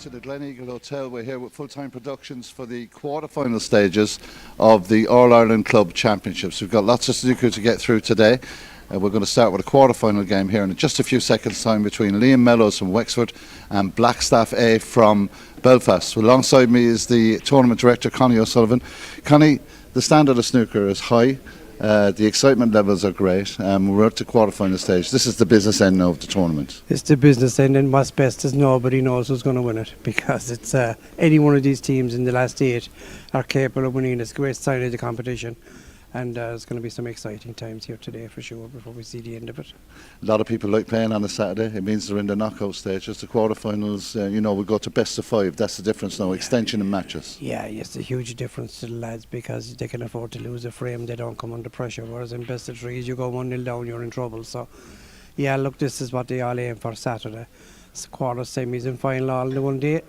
to the Gleneagle Hotel. We're here with full-time productions for the quarter-final stages of the All-Ireland Club Championships. We've got lots of snooker to get through today. We're going to start with a quarter-final game here in just a few seconds' time between Liam Mellows from Wexford and Blackstaff A from Belfast. Alongside me is the tournament director, Connie O'Sullivan. Connie, the standard of snooker is high. The excitement levels are great. We're at the quarter-final stage. This is the business end now of the tournament. It's the business end, and what's best is nobody knows who's going to win it, because it's any one of these teams in the last 8 are capable of winning. It's a great sign of the competition, and there's going to be some exciting times here today for sure before we see the end of it. A lot of people like playing on a Saturday. It means they're in the knockout stages. The quarter-finals, we go to best of 5. That's the difference now, extension and matches. Yeah, it's a huge difference to the lads because they can afford to lose a frame. They don't come under pressure, whereas in best of 3s you go 1-0 down, you're in trouble. So yeah, look, this is what they all aim for Saturday. It's quarter, semis and final all in one day.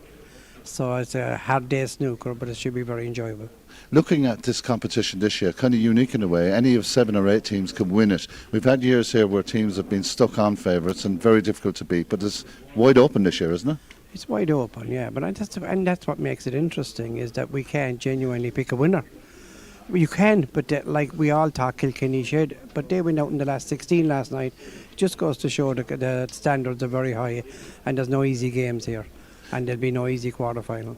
So it's a hard day snooker, but it should be very enjoyable. Looking at this competition this year, kind of unique in a way, any of 7 or 8 teams can win it. We've had years here where teams have been stuck on favourites and very difficult to beat, but it's wide open this year, isn't it? It's wide open, yeah, but that's what makes it interesting, is that we can't genuinely pick a winner. You can, but like we all talk Kilkenny Shed, but they went out in the last 16 last night. It just goes to show the standards are very high, and there's no easy games here, and there'll be no easy quarter-final.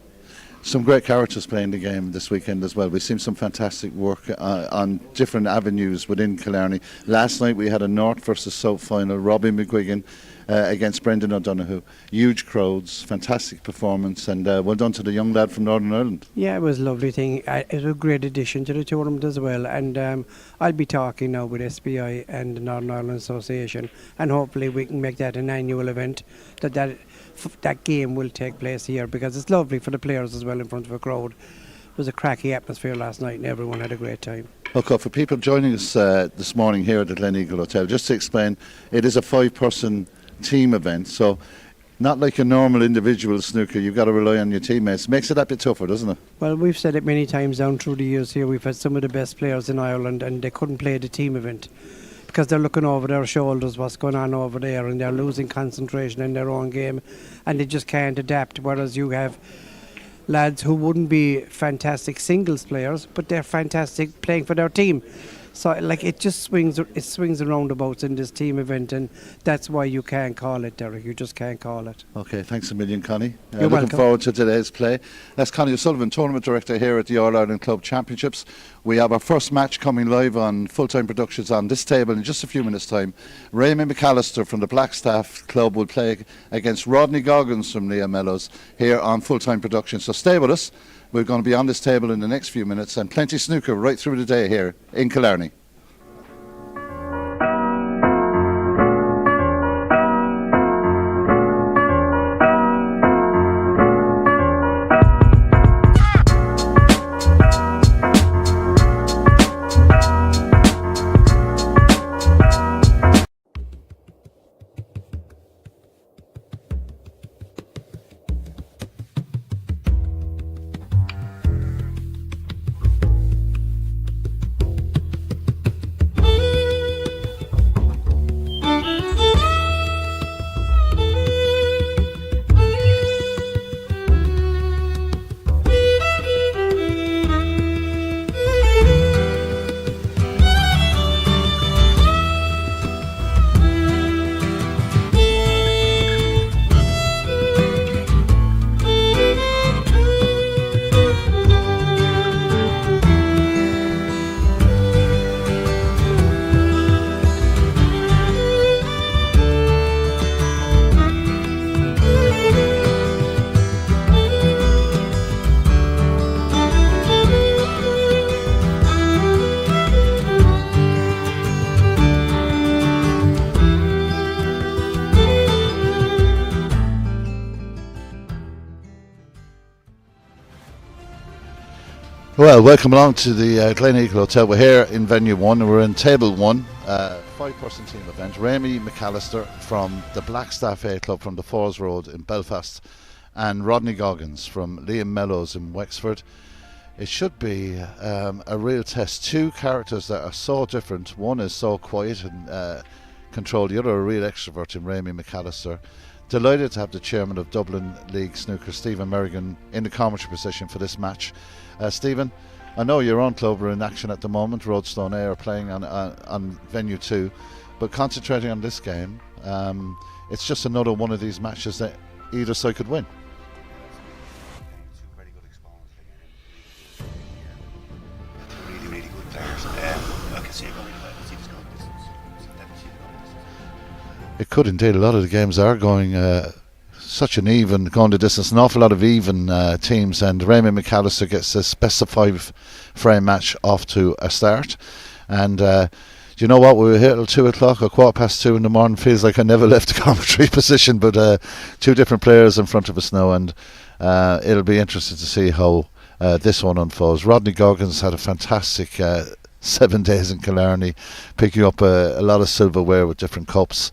Some great characters playing the game this weekend as well. We've seen some fantastic work on different avenues within Killarney. Last night we had a North versus South final. Robbie McGuigan against Brendan O'Donoghue. Huge crowds, fantastic performance, and well done to the young lad from Northern Ireland. Yeah, it was a lovely thing. It was a great addition to the tournament as well, and I'll be talking now with SBI and the Northern Ireland Association, and hopefully we can make that an annual event, that game will take place here, because it's lovely for the players as well in front of a crowd. It was a cracky atmosphere last night and everyone had a great time. Okay, for people joining us this morning here at the Gleneagle Hotel, just to explain, it is a 5-person team event, so not like a normal individual snooker. You've got to rely on your teammates. Makes it a bit tougher, doesn't it? Well, we've said it many times down through the years here. We've had some of the best players in Ireland and they couldn't play the team event because they're looking over their shoulders what's going on over there, and they're losing concentration in their own game and they just can't adapt, whereas you have lads who wouldn't be fantastic singles players, but they're fantastic playing for their team. So like it swings around abouts in this team event, and that's why you can't call it, Derek. You just can't call it. Okay, thanks a million, Connie. You're looking welcome. Forward to today's play. That's Connie O'Sullivan, Tournament Director here at the All-Ireland Club Championships. We have our first match coming live on full-time productions on this table in just a few minutes' time. Raymond McAllister from the Blackstaff Club will play against Rodney Goggins from Liam Mellows here on full-time productions. So stay with us. We're going to be on this table in the next few minutes, and plenty snooker right through the day here in Killarney. Well, welcome along to the Gleneagle Hotel. We're here in venue 1 and we're in table 1, 5-person team event. Raymond McAllister from the Blackstaff A Club from the Falls Road in Belfast, and Rodney Goggins from Liam Mellows in Wexford. It should be a real test. 2 characters that are so different. One is so quiet and controlled, the other a real extrovert in Raymond McAllister. delighted to have the chairman of Dublin League Snooker, Stephen Merrigan, in the commentary position for this match. Stephen, I know your own club are in action at the moment. Roadstone A are playing on venue 2, but concentrating on this game, it's just another one of these matches that either side could win. Two very good exponents again. Really good players. I can see it going well. I can see this going distance. Definitely see it going distance. It could indeed. A lot of the games are going such an even, going the distance, an awful lot of even teams, and Raymond McAllister gets a specified frame match off to a start. And do you know what? We were here till 2 o'clock or 2:15 in the morning. Feels like I never left the commentary position, but two different players in front of us now, and it'll be interesting to see how this one unfolds. Rodney Goggins had a fantastic 7 days in Killarney, picking up a lot of silverware with different cups.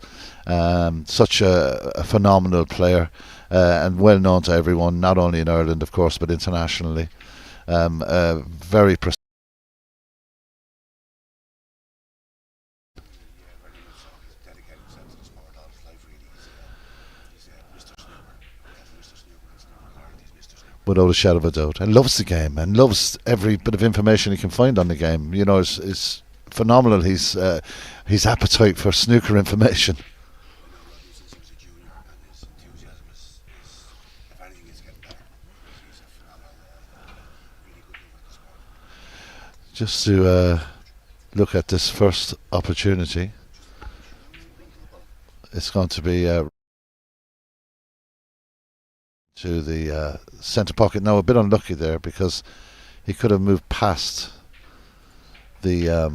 Such a phenomenal player, and well known to everyone, not only in Ireland, of course, but internationally. Very without a shadow of a doubt, and loves the game and loves every bit of information he can find on the game. You know, is phenomenal. His appetite for snooker information. Just to look at this first opportunity, it's going to be to the centre pocket. Now a bit unlucky there because he could have moved past the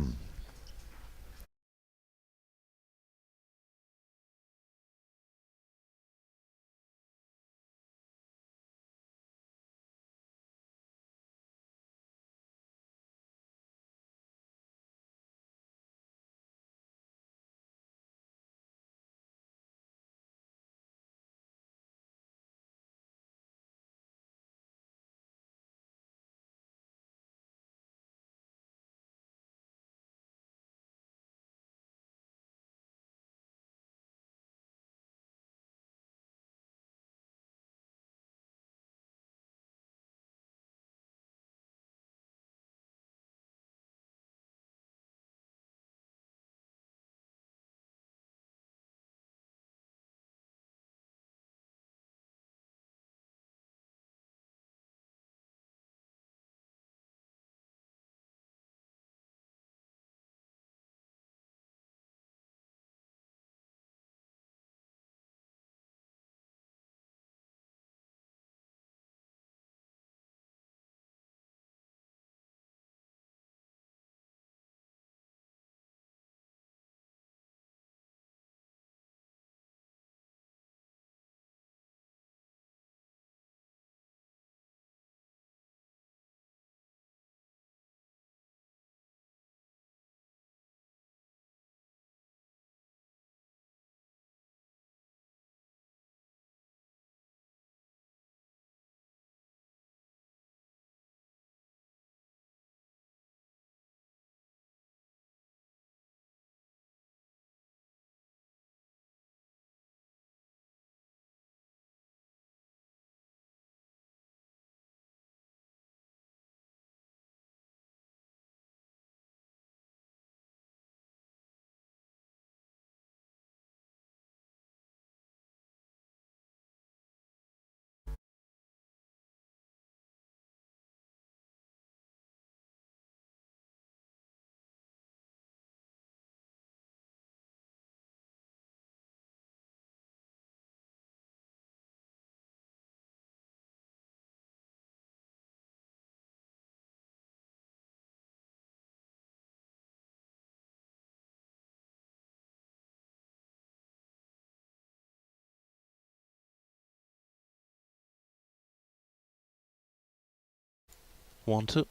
One, two.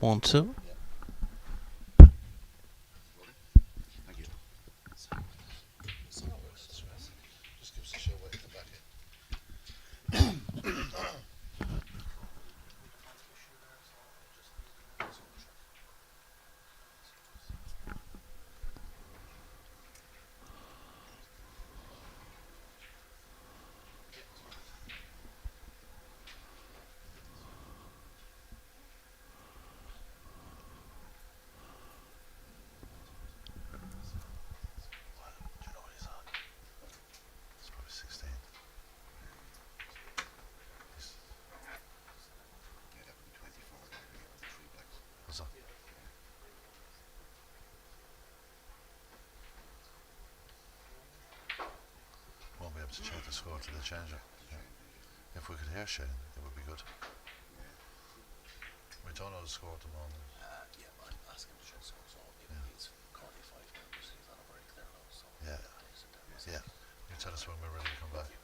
1, 2. the score to the changer. Yeah. If we could hear Shane, it would be good. We don't know the score at the moment. Yeah, but I'm asking the short score, so he's currently 5 members. He's on a break there now, so Yeah. Yeah. You tell us when we're ready to come back.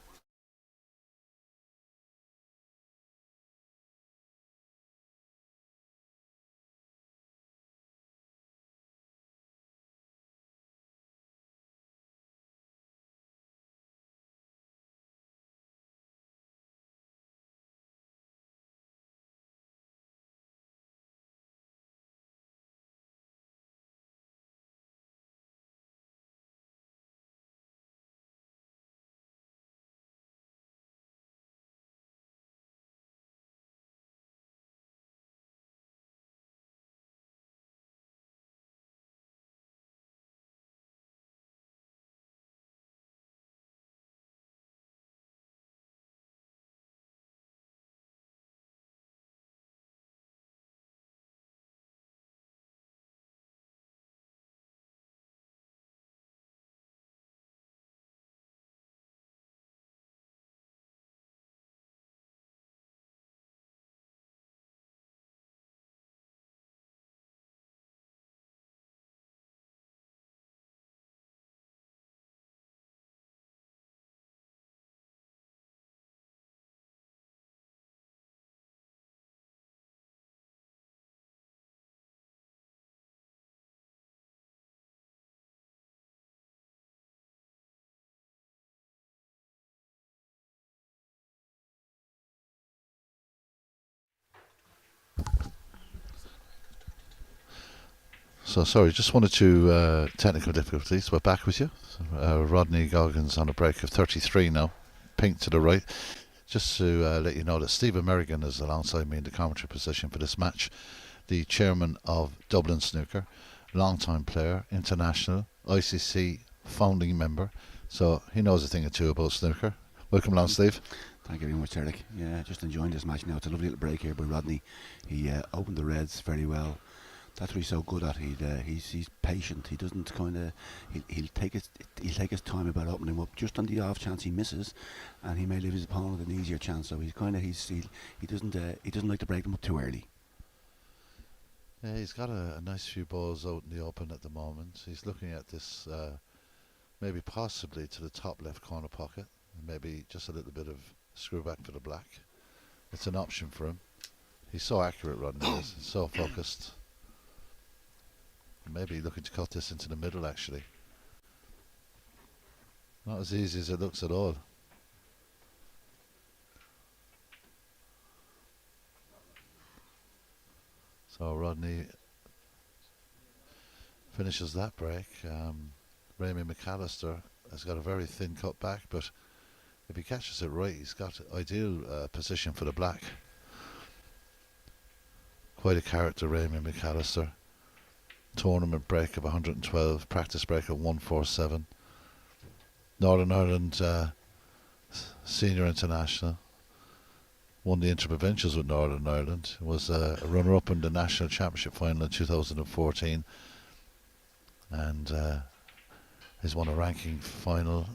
So sorry, just wanted to technical difficulties. We're back with you. Rodney Goggins on a break of 33 now, pink to the right. Just to let you know that Stephen Merrigan is alongside me in the commentary position for this match. The chairman of Dublin Snooker, long-time player, international, ICC founding member. So he knows a thing or two about snooker. Welcome along, Steve. Thank you very much, Derek. Yeah, just enjoying this match now. It's a lovely little break here by Rodney. He opened the reds very well. That's what he's so good at. He's patient. He doesn't he'll take his time about opening up. Just on the off chance he misses, and he may leave his opponent an easier chance. So he doesn't like to break them up too early. Yeah, he's got a nice few balls out in the open at the moment. He's looking at this, maybe possibly to the top left corner pocket, and maybe just a little bit of screw back for the black. It's an option for him. He's so accurate, Rodney is. So focused. Maybe looking to cut this into the middle, actually. Not as easy as it looks at all. So Rodney finishes that break. Raymond McAllister has got a very thin cut back, but if he catches it right, he's got ideal position for the black. Quite a character, Raymond McAllister. Tournament break of 112, practice break of 147. Northern Ireland senior international. Won the inter-provincials with Northern Ireland. Was a runner-up in the national championship final in 2014, and has won a ranking final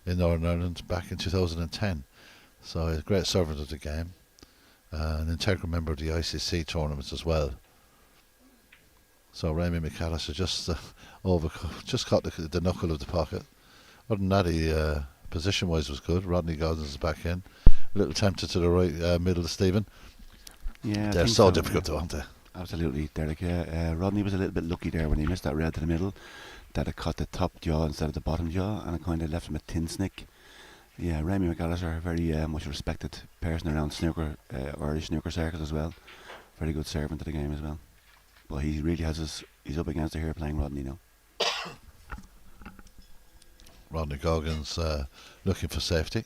in Northern Ireland back in 2010. So he's a great servant of the game, an integral member of the ICC tournaments as well. So Raymond McAllister just caught the knuckle of the pocket. Other than that, he position-wise was good. Rodney Goggins is back in. A little tempted to the right middle of Stephen. Yeah, they're so difficult, aren't they? Absolutely, Derek. Yeah, Rodney was a little bit lucky there when he missed that red to the middle. That it caught the top jaw instead of the bottom jaw, and it kind of left him a tin snick. Yeah, Remy McAllister, very much respected person around snooker, Irish snooker circles as well. Very good servant to the game as well. But he really has he's up against it here playing Rodney now. Rodney Goggins looking for safety.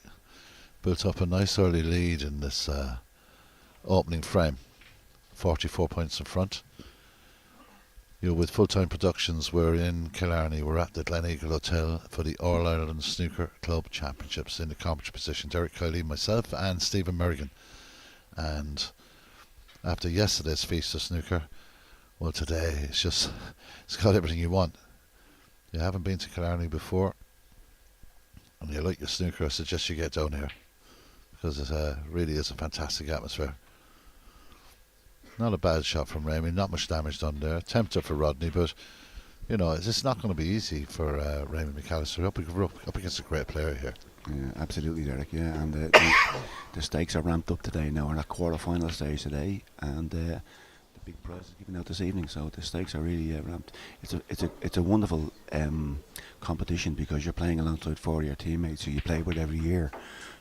Built up a nice early lead in this opening frame. 44 points in front. You know, with full-time productions, we're in Killarney. We're at the Gleneagle Hotel for the All Ireland Snooker Club Championships in the commentary position. Derek Kiley, myself, and Stephen Merrigan. And after yesterday's feast of snooker, well, today it's got everything you want. You haven't been to Killarney before. and you like your snooker, I suggest you get down here, because it really is a fantastic atmosphere. Not a bad shot from Ramey, not much damage done there. Tempter for Rodney, but you know, it's not going to be easy for Raymond McAllister up against a great player here. Yeah, absolutely, Derek. Yeah, and the stakes are ramped up today now. We're at quarter-final stage today, and the big prize is given out this evening. So the stakes are really ramped. It's a wonderful competition, because you're playing alongside 4 of your teammates who you play with every year.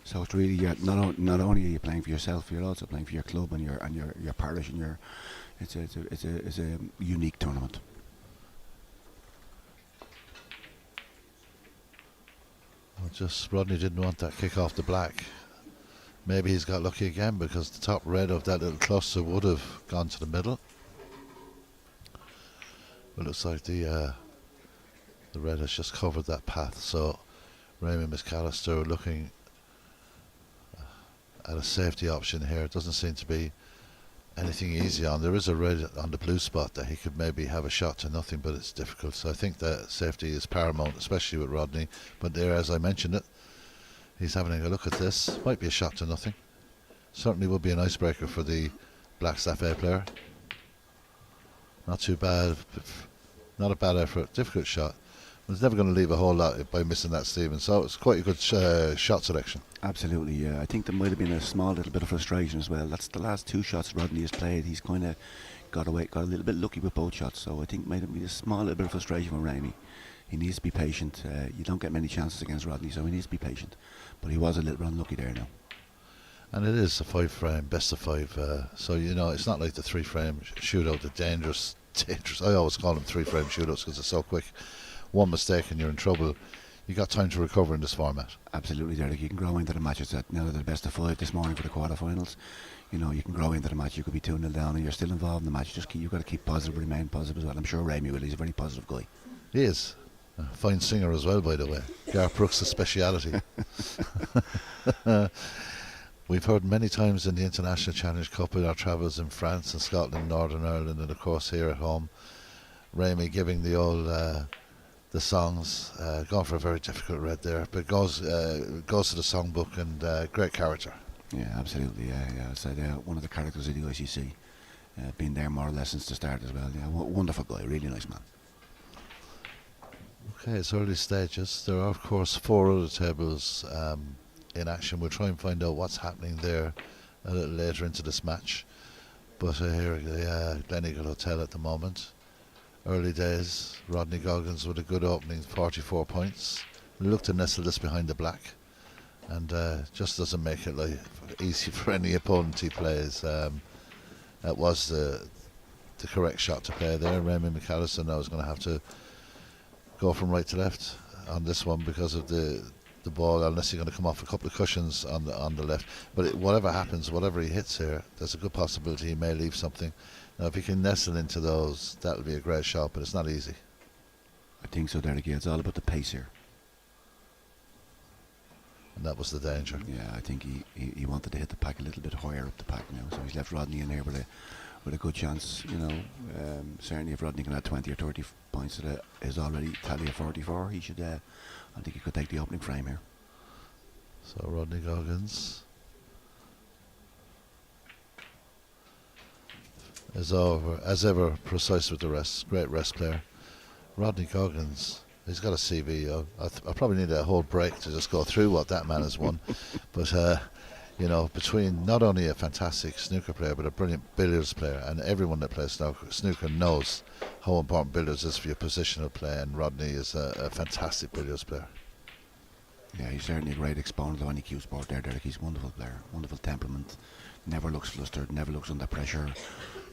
So it's really not only are you playing for yourself, you're also playing for your club and your parish, and it's a unique tournament. Well, just Rodney didn't want that kick off the black. Maybe he's got lucky again, because the top red of that little cluster would have gone to the middle. But it looks like the red has just covered that path. So Raymond McAllister looking at a safety option here. It doesn't seem to be anything easy on. There is a red on the blue spot that he could maybe have a shot to nothing, but it's difficult. So I think that safety is paramount, especially with Rodney. But there, as I mentioned it, he's having a look at this. Might be a shot to nothing. Certainly would be an icebreaker for the Blackstaff A player. Not too bad. Not a bad effort. Difficult shot. He's never going to leave a whole lot by missing that, Stephen. So it's quite a good shot selection. Absolutely, yeah. I think there might have been a small little bit of frustration as well. That's the last 2 shots Rodney has played. He's kind of got a little bit lucky with both shots. So I think might have been a small little bit of frustration from Ramey. He needs to be patient. You don't get many chances against Rodney, so he needs to be patient. But he was a little bit unlucky there now. And it is a 5-frame, best of 5. So, you know, it's not like the 3-frame shootout, the dangerous. I always call them 3-frame shootouts because they're so quick. One mistake and you're in trouble. You got time to recover in this format. Absolutely, Derek. You can grow into the matches. Now that they're best of 5 this morning for the quarterfinals, you know, you can grow into the match. You could be 2-0 down and you're still involved in the match. You've got to keep positive, remain positive as well. I'm sure Ramey will. He's a very positive guy. He is. A fine singer as well, by the way. Garth Brooks' speciality. We've heard many times in the International Challenge Cup in our travels in France and Scotland, Northern Ireland, and of course here at home, Ramey giving the old the songs, going for a very difficult red there, but goes to the songbook, and great character. Yeah, absolutely. Yeah. So one of the characters of the ICC, been there more or less since the start as well. Yeah, wonderful guy, really nice man. Okay, it's early stages. There are of course 4 other tables in action. We'll try and find out what's happening there a little later into this match. But here at the Gleneagle Hotel at the moment. Early days, Rodney Goggins with a good opening, 44 points. Looked to nestle this behind the black, and just doesn't make it easy for any opponent he plays. That was the correct shot to play there. Raymond McAllister now is going to have to go from right to left on this one because of the ball, unless he's going to come off a couple of cushions on the left. But whatever happens, whatever he hits here, there's a good possibility he may leave something. Now, if he can nestle into those, that'll be a great shot, but it's not easy. I think so, Derek. Yeah, it's all about the pace here. And that was the danger. Yeah, I think he wanted to hit the pack a little bit higher up the pack now, so he's left Rodney in here with a good chance. You know, certainly if Rodney can add 20 or 30 points to his already tally of 44, he should. I think he could take the opening frame here. So Rodney Goggins is as ever precise with the rest. Great rest player. Rodney Goggins, he's got a CV. I probably need a whole break to just go through what that man has won. But you know, between not only a fantastic snooker player but a brilliant billiards player, and everyone that plays snooker knows how important billiards is for your positional play, and Rodney is a fantastic billiards player. Yeah, he's certainly a great exponent of any cue sport there, Derek. He's a wonderful player, wonderful temperament, never looks flustered, never looks under pressure.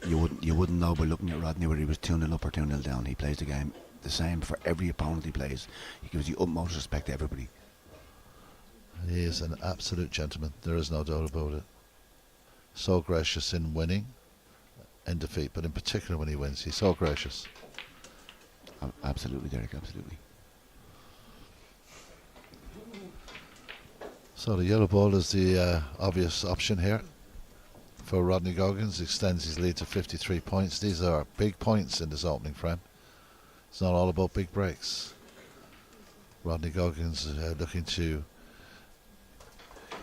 You wouldn't know by looking at Rodney whether he was 2-0 up or 2-0 down. He plays the game the same for every opponent he plays. He gives the utmost respect to everybody. He is an absolute gentleman, there is no doubt about it. So gracious in winning and defeat, but in particular when he wins, he's so gracious. Absolutely, Derek, absolutely. So the yellow ball is the obvious option here for Rodney Goggins. Extends his lead to 53 points. These are big points in this opening frame. It's not all about big breaks. Rodney Goggins looking to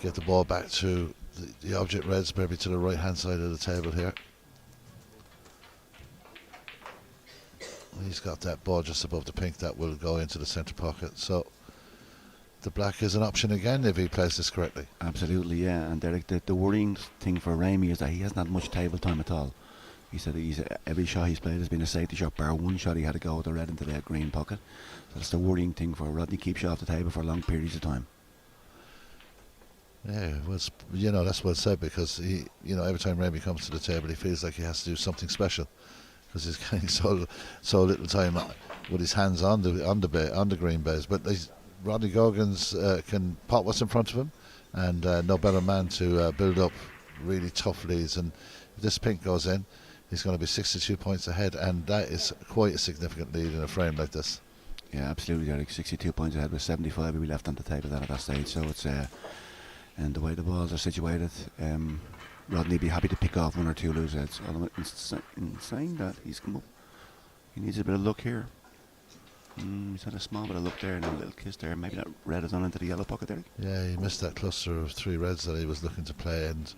get the ball back to the object reds, maybe to the right hand side of the table here. He's got that ball just above the pink that will go into the centre pocket. So the black is an option again if he plays this correctly. Absolutely, yeah. And Derek, the worrying thing for Ramey is that he hasn't had much table time at all. He said every shot he's played has been a safety shot, bar one shot he had to go with the red into the green pocket. So that's the worrying thing for Rodney. Keeps you off the table for long periods of time. Yeah, well, that's well said, because he, every time Ramey comes to the table, he feels like he has to do something special, because he's getting so little time with his hands on the green base. But Rodney Goggins can pot what's in front of him, and no better man to build up really tough leads. And if this pink goes in, he's going to be 62 points ahead, and that is quite a significant lead in a frame like this. Yeah, absolutely, Derek. 62 points ahead with 75 we left on the table at that stage. So it's and the way the balls are situated, Rodney be happy to pick off one or two loose heads. Although in saying that, he's come up. He needs a bit of luck here. He's had a small bit of luck there and a little kiss there. Maybe that red has gone into the yellow pocket, Derek. Yeah, he missed that cluster of three reds that he was looking to play, and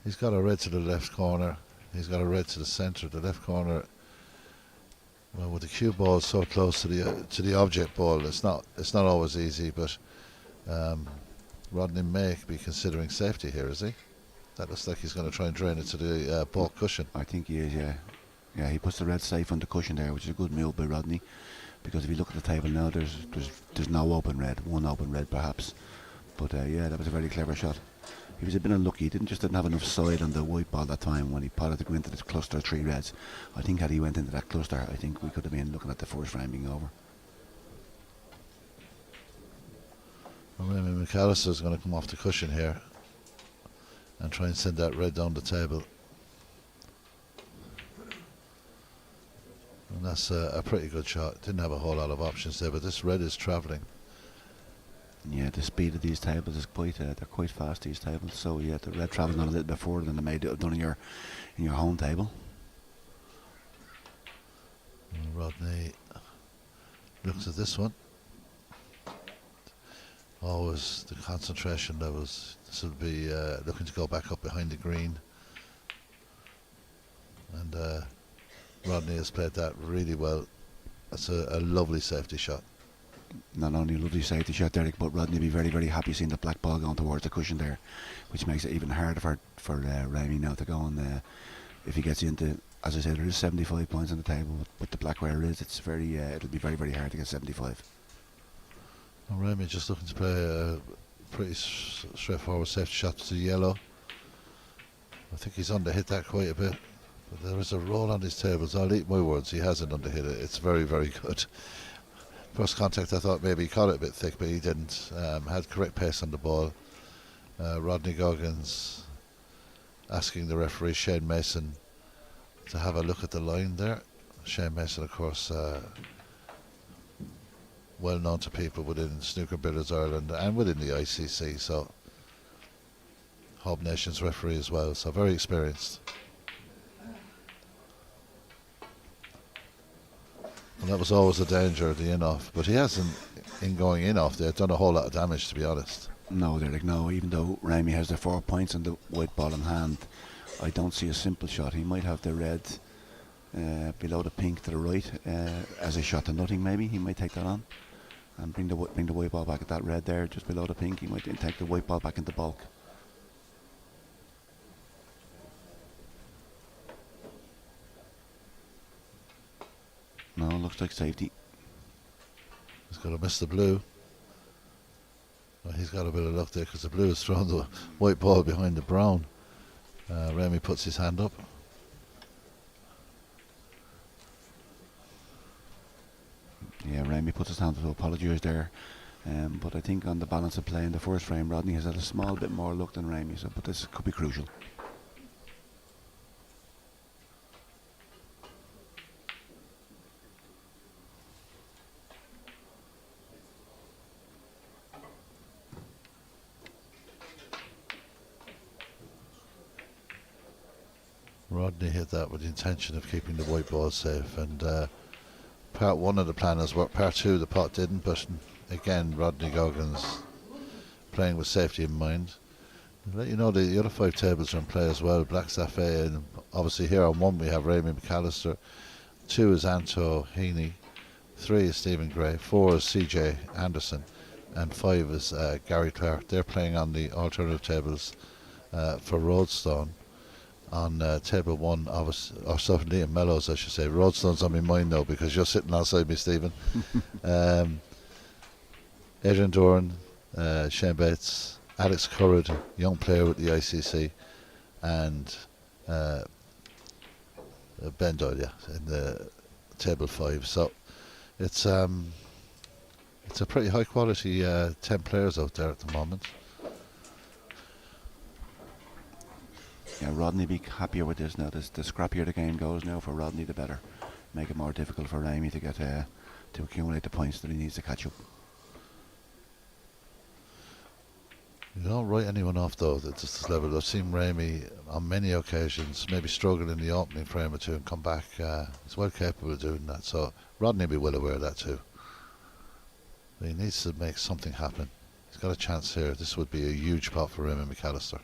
he's got a red to the left corner. He's got a red to the centre. The left corner. Well, with the cue ball so close to the object ball, it's not always easy. But Rodney may be considering safety here, is he? That looks like he's going to try and drain it to the ball cushion. I think he is, yeah. Yeah, he puts the red safe on the cushion there, which is a good move by Rodney. Because if you look at the table now, there's no open red, one open red perhaps. But yeah, that was a very clever shot. He was a bit unlucky. He didn't have enough side on the white ball that time when he potted to go into this cluster of three reds. I think had he went into that cluster, I think we could have been looking at the first frame being over. Remy McAllister is going to come off the cushion here and try and send that red down the table. And that's a pretty good shot. Didn't have a whole lot of options there, but this red is travelling. Yeah, the speed of these tables is they're quite fast, these tables. So yeah, the red travels on a little bit further than they may have done in your home table. And Rodney looks at this one. Always the concentration levels. This will be looking to go back up behind the green. And Rodney has played that really well. That's a lovely safety shot. Not only a lovely safety shot, Derek, but Rodney will be very, very happy seeing the black ball going towards the cushion there, which makes it even harder for Ramey now to go on. If he gets into, as I said, there is 75 points on the table, but the black where it is, it's very, it'll be very, very hard to get 75. And Ramey just looking to play a pretty straightforward safety shot to the yellow. I think he's underhit that quite a bit. But there is a roll on his tables. I'll eat my words, he hasn't underhit it. It's very, very good. First contact, I thought maybe he caught it a bit thick, but he didn't. Had correct pace on the ball. Rodney Goggins asking the referee, Shane Mason, to have a look at the line there. Shane Mason, of course, well known to people within Snooker Billiards Ireland and within the ICC, so Hub Nations referee as well, so very experienced. And that was always a danger of the in-off, but he hasn't, in going in-off there, done a whole lot of damage, to be honest. No, Derek, no. Even though Ramey has the 4 points on the white ball in hand, I don't see a simple shot. He might have the red below the pink to the right as a shot to nothing. Maybe he might take that on and bring the white ball back at that red there just below the pink. He might then take the white ball back into bulk. No, looks like safety. He's got to miss the blue. Well, he's got a bit of luck there because the blue has thrown the white ball behind the brown. Ramey puts his hand up. Yeah, Ramey puts his hand up to apologise there. But I think on the balance of play in the first frame, Rodney has had a small bit more luck than Ramey, but this could be crucial. Rodney hit that with the intention of keeping the white ball safe, and part one of the plan has worked. Part two, the pot didn't, but again, Rodney Goggins playing with safety in mind. Let you know the other 5 tables are in play as well. Blackstaff A, and obviously here on 1 we have Raymie McAllister, 2 is Anto Heaney, 3 is Stephen Gray, 4 is CJ Anderson, and 5 is Gary Clark. They're playing on the alternative tables for Roadstone. On table 1, or Liam Mellows, I should say. Roadstone's on my mind now because you're sitting outside me, Stephen. Adrian Doran, Shane Bates, Alex Currid, young player with the ICC, and Ben Doyle, in the table 5. So it's a pretty high quality 10 players out there at the moment. Yeah, Rodney be happier with this now. The scrappier the game goes now for Rodney, the better. Make it more difficult for Raymie to get to accumulate the points that he needs to catch up. You don't write anyone off though at this level. I've seen Raymie on many occasions maybe struggle in the opening frame or 2 and come back. He's well capable of doing that. So Rodney will be well aware of that too. But he needs to make something happen. He's got a chance here. This would be a huge pot for Raymie McAllister.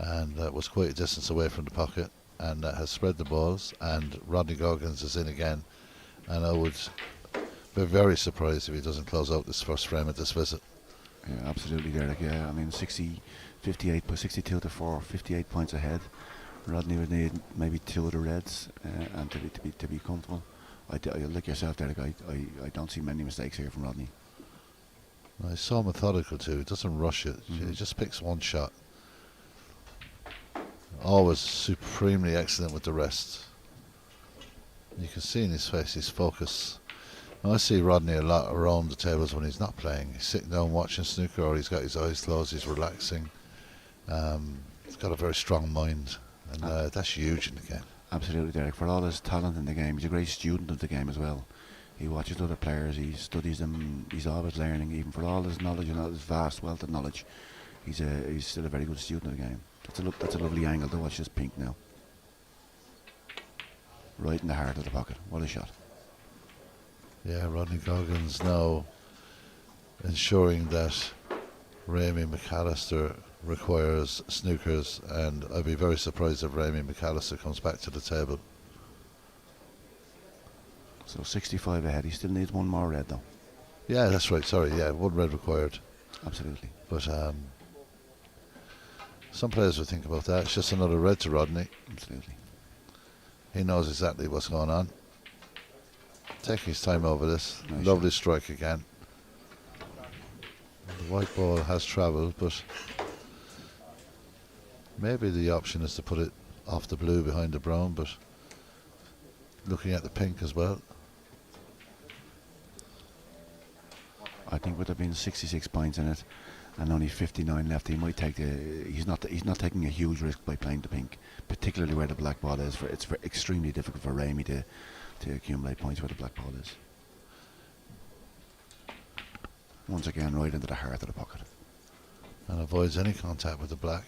And was quite a distance away from the pocket and has spread the balls, and Rodney Goggins is in again, and I would be very surprised if he doesn't close out this first frame at this visit. Yeah, absolutely, Derek. Yeah, I mean 58, 62 to 4, 58 points ahead. Rodney would need maybe 2 of the reds and to be comfortable. Like yourself, Derek, I don't see many mistakes here from Rodney. He's so methodical too. He doesn't rush it. He just picks one shot. Always supremely excellent with the rest. You can see in his face his focus. I see Rodney a lot around the tables when he's not playing. He's sitting down watching snooker, or he's got his eyes closed, he's relaxing. He's got a very strong mind, and that's huge in the game. Absolutely, Derek. For all his talent in the game, he's a great student of the game as well. He watches other players, he studies them, he's always learning. Even for all his knowledge and all his vast wealth of knowledge, he's still a very good student of the game. That's a lovely angle to watch this pink now. Right in the heart of the pocket. What a shot. Yeah, Rodney Goggins now ensuring that Raymie McAllister requires snookers, and I'd be very surprised if Raymie McAllister comes back to the table. So 65 ahead. He still needs 1 more red though. Yeah, that's right. Sorry, yeah, 1 red required. Absolutely. But some players would think about that. It's just another red to Rodney. Absolutely. He knows exactly what's going on. Taking his time over this. Nice Lovely strike again. The white ball has travelled, but maybe the option is to put it off the blue behind the brown, but looking at the pink as well. I think with there being 66 points in it and only 59 left, he might take he's not taking a huge risk by playing the pink, particularly where the black ball is. It's extremely difficult for Raymie to accumulate points where the black ball is. Once again, right into the heart of the pocket. And avoids any contact with the black.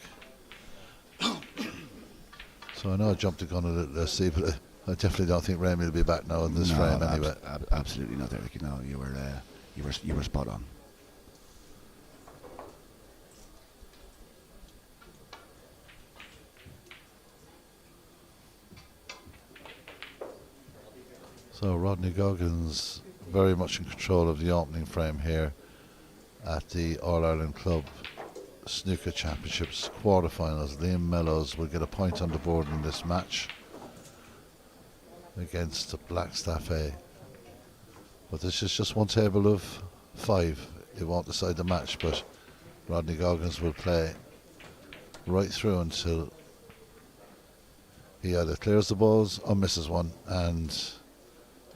So I know I jumped the gun a little there, Steve, but I definitely don't think Raymie will be back now in this frame anyway. Absolutely not, Eric. You know, you were spot on. So Rodney Goggins very much in control of the opening frame here at the All-Ireland Club Snooker Championships quarterfinals. Liam Mellows will get a point on the board in this match against the Blackstaff A. But this is just 1 table of 5. It won't decide the match, but Rodney Goggins will play right through until he either clears the balls or misses one, and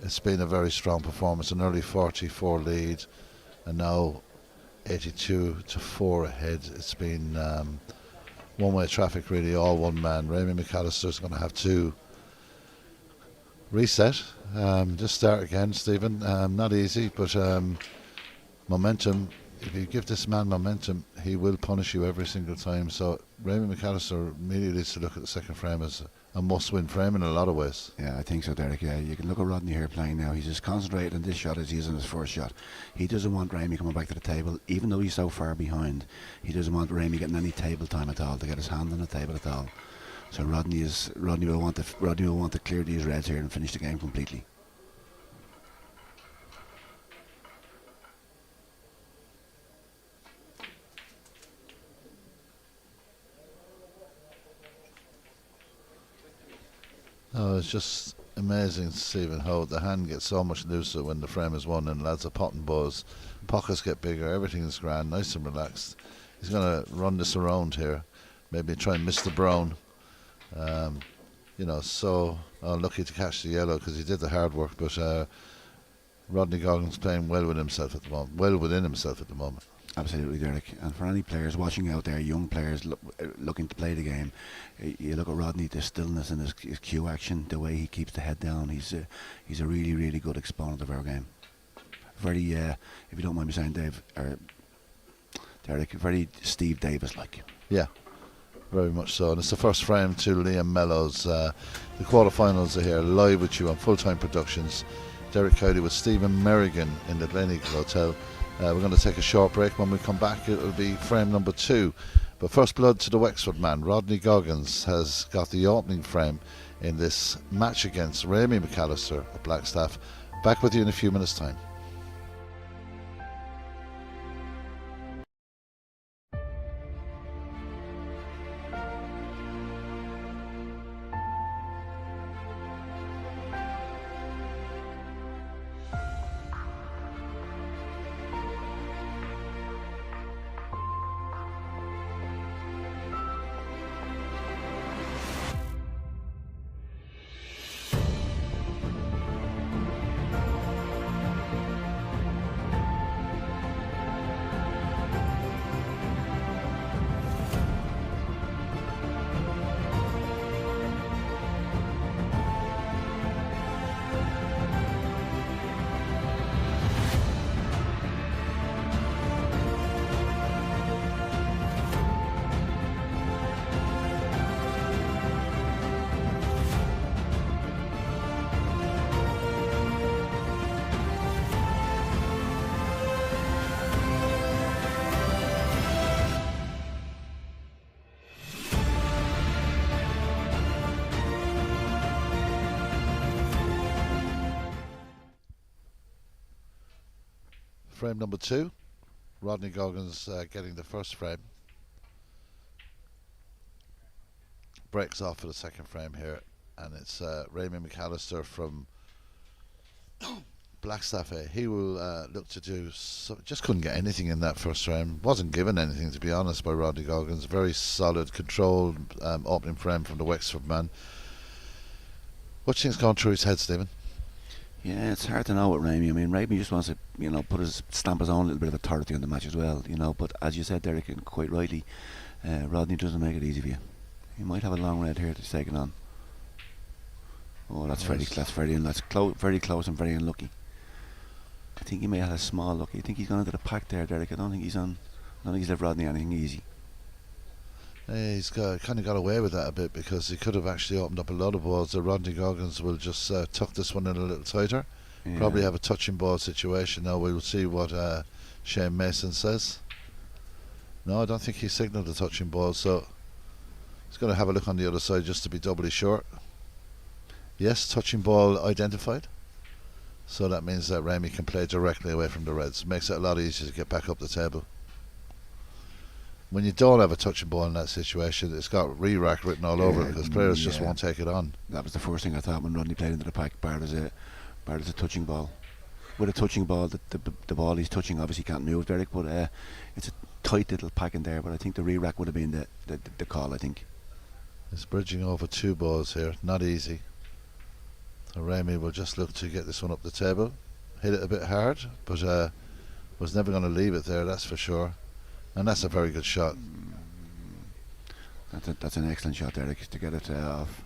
it's been a very strong performance, an early 44 lead, and now 82 to 4 ahead. It's been one-way traffic, really, all one man. Raymie McAllister's going to have to reset, just start again, Stephen. Not easy, but momentum if you give this man momentum, he will punish you every single time. So Raymond McAllister immediately needs to look at the second frame as a must-win frame in a lot of ways. Yeah, I think so, Derek. Yeah, you can look at Rodney here playing now. He's as concentrated on this shot as he is on his first shot. He doesn't want Ramey coming back to the table, even though he's so far behind. He doesn't want Ramey getting any table time at all, to get his hand on the table at all. So Rodney will want to clear these reds here and finish the game completely. Oh, it's just amazing to see how the hand gets so much looser when the frame is won and lads are potting balls. Pockets get bigger, everything is grand, nice and relaxed. He's going to run this around here, maybe try and miss the brown. So lucky to catch the yellow because he did the hard work, but Rodney Goggins playing well within himself at the moment. Absolutely, Derek. And for any players watching out there, young players looking to play the game, you look at Rodney, the stillness in his cue action, the way he keeps the head down. He's a really, really good exponent of our game. Very, if you don't mind me saying, Dave, or Derek, very Steve Davis-like. Yeah, very much so. And it's the first frame to Liam Mellows. The quarterfinals are here live with you on Full-Time Productions. Derek Cowley with Stephen Merrigan in the Gleneagle Hotel. We're going to take a short break. When we come back, it will be frame number 2. But first blood to the Wexford man. Rodney Goggins has got the opening frame in this match against Ramey McAllister of Blackstaff. Back with you in a few minutes' time. Frame number 2, Rodney Goggins getting the first frame. Breaks off for the second frame here, and it's Raymond McAllister from Blackstaff. He will look to do, just couldn't get anything in that first frame. Wasn't given anything, to be honest, by Rodney Goggins. Very solid, controlled opening frame from the Wexford man. What do you think's going through his head, Stephen? Yeah, it's hard to know with Ramey. I mean, Ramey just wants to, stamp his own little bit of authority on the match as well, But as you said, Derek, and quite rightly, Rodney doesn't make it easy for you. He might have a long red here to take it on. Oh, that's very close and very unlucky. I think he may have a small lucky. I think he's gone into the pack there, Derek. I don't think he's left Rodney anything easy. He's kind of got away with that a bit because he could have actually opened up a lot of balls. So Rodney Goggins will just tuck this one in a little tighter. Yeah. Probably have a touching ball situation. Now we'll see what Shane Mason says. No, I don't think he signalled a touching ball, so he's going to have a look on the other side just to be doubly sure. Yes, touching ball identified. So that means that Ramey can play directly away from the reds. Makes it a lot easier to get back up the table. When you don't have a touching ball in that situation, it's got re-rack written all over it because players just won't take it on. That was the first thing I thought when Rodney played into the pack, bar as a touching ball. With a touching ball, the ball he's touching obviously can't move, Derek, but it's a tight little pack in there, but I think the re-rack would have been the call, I think. It's bridging over 2 balls here, not easy. So Ramey will just look to get this one up the table. Hit it a bit hard, but was never going to leave it there, that's for sure. And that's a very good shot. That's an excellent shot, Derek, to get it off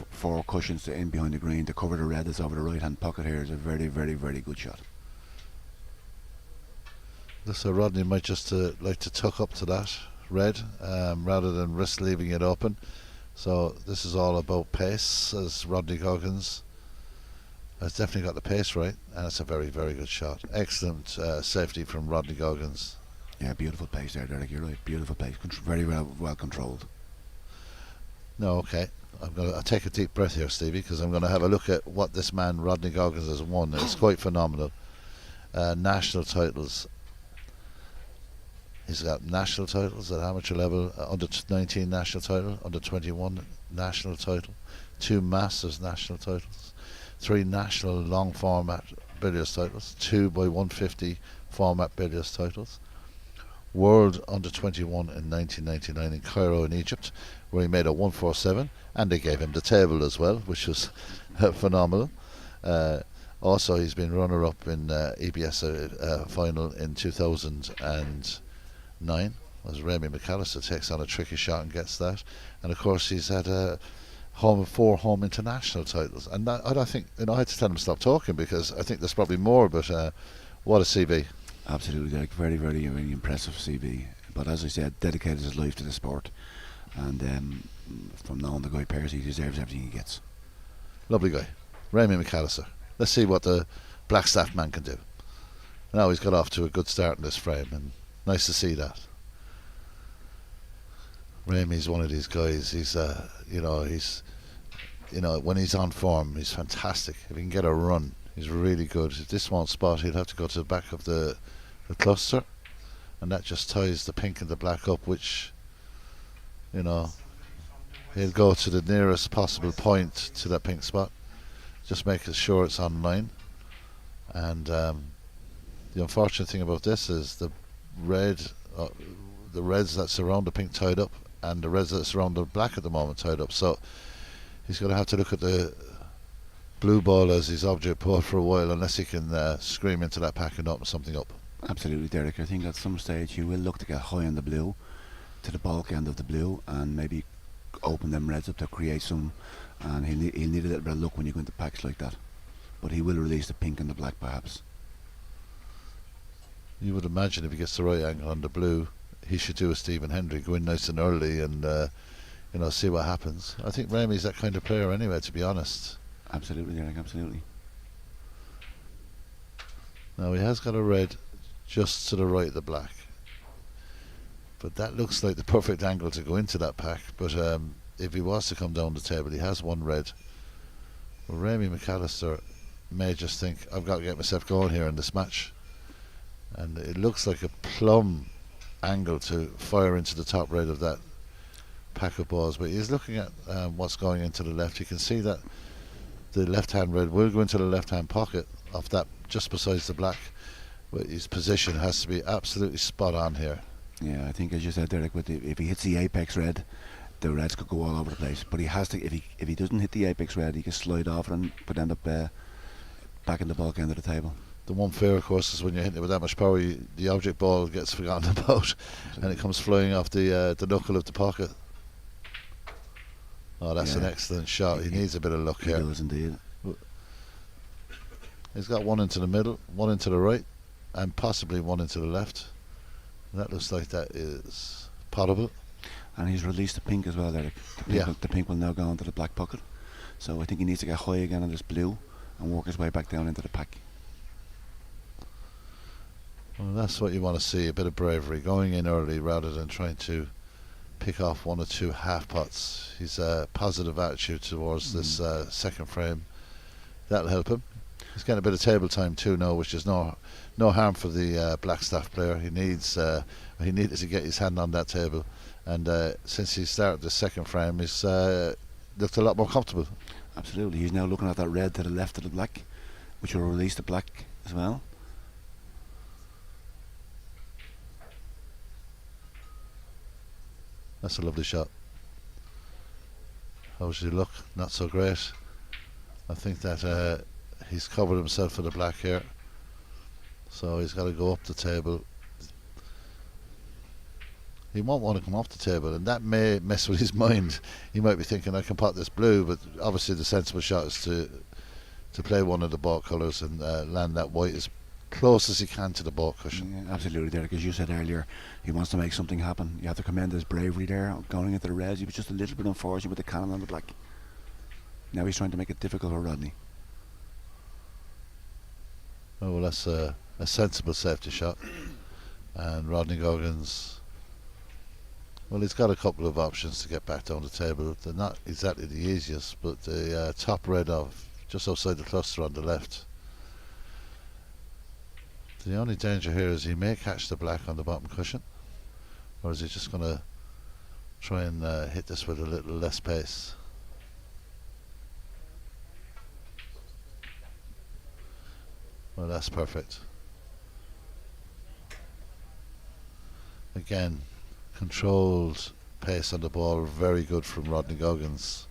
4 cushions in behind the green to cover the red that's over the right hand pocket here is a very, very, very good shot. So Rodney might just like to tuck up to that red rather than risk leaving it open. So this is all about pace, as Rodney Goggins has definitely got the pace right, and it's a very, very good shot. Excellent safety from Rodney Goggins. Yeah, beautiful pace there, Derek. You're right. Beautiful pace. Very well controlled. No, okay. I'll take a deep breath here, Stevie, because I'm going to have a look at what this man, Rodney Goggins, has won. It's quite phenomenal. National titles. He's got national titles at amateur level, under 19 national title, under 21 national title, 2 Masters national titles, 3 national long format billiards titles, 2 by 150 format billiards titles, World under 21 in 1999 in Cairo in Egypt, where he made a 147, and they gave him the table as well, which was phenomenal. Also, he's been runner-up in EBS final in 2009, as Remy McAllister takes on a tricky shot and gets that. And of course, he's had 4 home international titles. And that, I think, I had to tell him to stop talking, because I think there's probably more. But what a CV! Absolutely, Derek. Very, very, very impressive CV. But as I said, dedicated his life to the sport. And from knowing the guy personally, he deserves everything he gets. Lovely guy, Remy McAllister. Let's see what the Blackstaff man can do. Now he's got off to a good start in this frame, and nice to see that. Ramey's one of these guys. He's, when he's on form, he's fantastic. If he can get a run, he's really good. If this won't spot, he'll have to go to the back of the cluster, and that just ties the pink and the black up, which, he'll go to the nearest possible point to that pink spot, just making sure it's on line. And the unfortunate thing about this is the reds that surround the pink tied up, and the reds that surround the black at the moment tied up. So he's going to have to look at the blue ball as his object ball for a while, unless he can scream into that pack and open something up. Absolutely, Derek. I think at some stage he will look to get high on the blue, to the bulk end of the blue, and maybe open them reds up to create some. And he'll need a little bit of luck when you go into packs like that. But he will release the pink and the black, perhaps. You would imagine if he gets the right angle on the blue, he should do a Stephen Hendry, go in nice and early, and see what happens. I think Ramey's that kind of player anyway, to be honest. Absolutely, Derek. Absolutely. Now he has got a red just to the right of the black, but that looks like the perfect angle to go into that pack. But if he was to come down the table, he has one red. Well, Remy McAllister may just think, I've got to get myself going here in this match, and it looks like a plumb angle to fire into the top red of that pack of balls. But he's looking at what's going into the left. You can see that the left hand red will go into the left hand pocket of that, just besides the black. But his position has to be absolutely spot on here. Yeah, I think as you said, Derek, if he hits the apex red, the reds could go all over the place. But he has to, if he doesn't hit the apex red, he can slide off and could end up back in the bulk end of the table. The one fear, of course, is when you hit it with that much power, the object ball gets forgotten about, and it comes flying off the knuckle of the pocket. Oh, that's an excellent shot. He needs a bit of luck here. He does indeed. He's got one into the middle, one into the right, and possibly one into the left. That looks like that is potable. And he's released the pink as well, Derek. The pink will now go into the black pocket. So I think he needs to get high again on this blue and work his way back down into the pack. Well, that's what you want to see, a bit of bravery, going in early rather than trying to pick off 1 or 2 half pots. He's a positive attitude towards this second frame. That'll help him. He's getting a bit of table time too now, which is no harm for the Blackstaff player. He needed to get his hand on that table, and since he started the second frame, he's looked a lot more comfortable. Absolutely. He's now looking at that red to the left of the black, which will release the black as well. That's a lovely shot. How does he look? Not so great. I think that he's covered himself for the black here, so he's got to go up the table. He won't want to come off the table, and that may mess with his mind. He might be thinking, I can pot this blue, but obviously the sensible shot is to play one of the ball colours and land that white as close as he can to the ball cushion. Yeah, absolutely, Derek. As you said earlier, he wants to make something happen. You have to commend his bravery there, going into the reds. He was just a little bit unfortunate with the cannon on the black. Now he's trying to make it difficult for Rodney. Oh, well, that's a sensible safety shot. And Rodney Goggins, well, he's got a couple of options to get back down the table. They're not exactly the easiest, but the top red off just outside the cluster on the left. The only danger here is he may catch the black on the bottom cushion, or is he just going to try and hit this with a little less pace? Well, that's perfect. Again, controlled pace on the ball, very good from Rodney Goggins.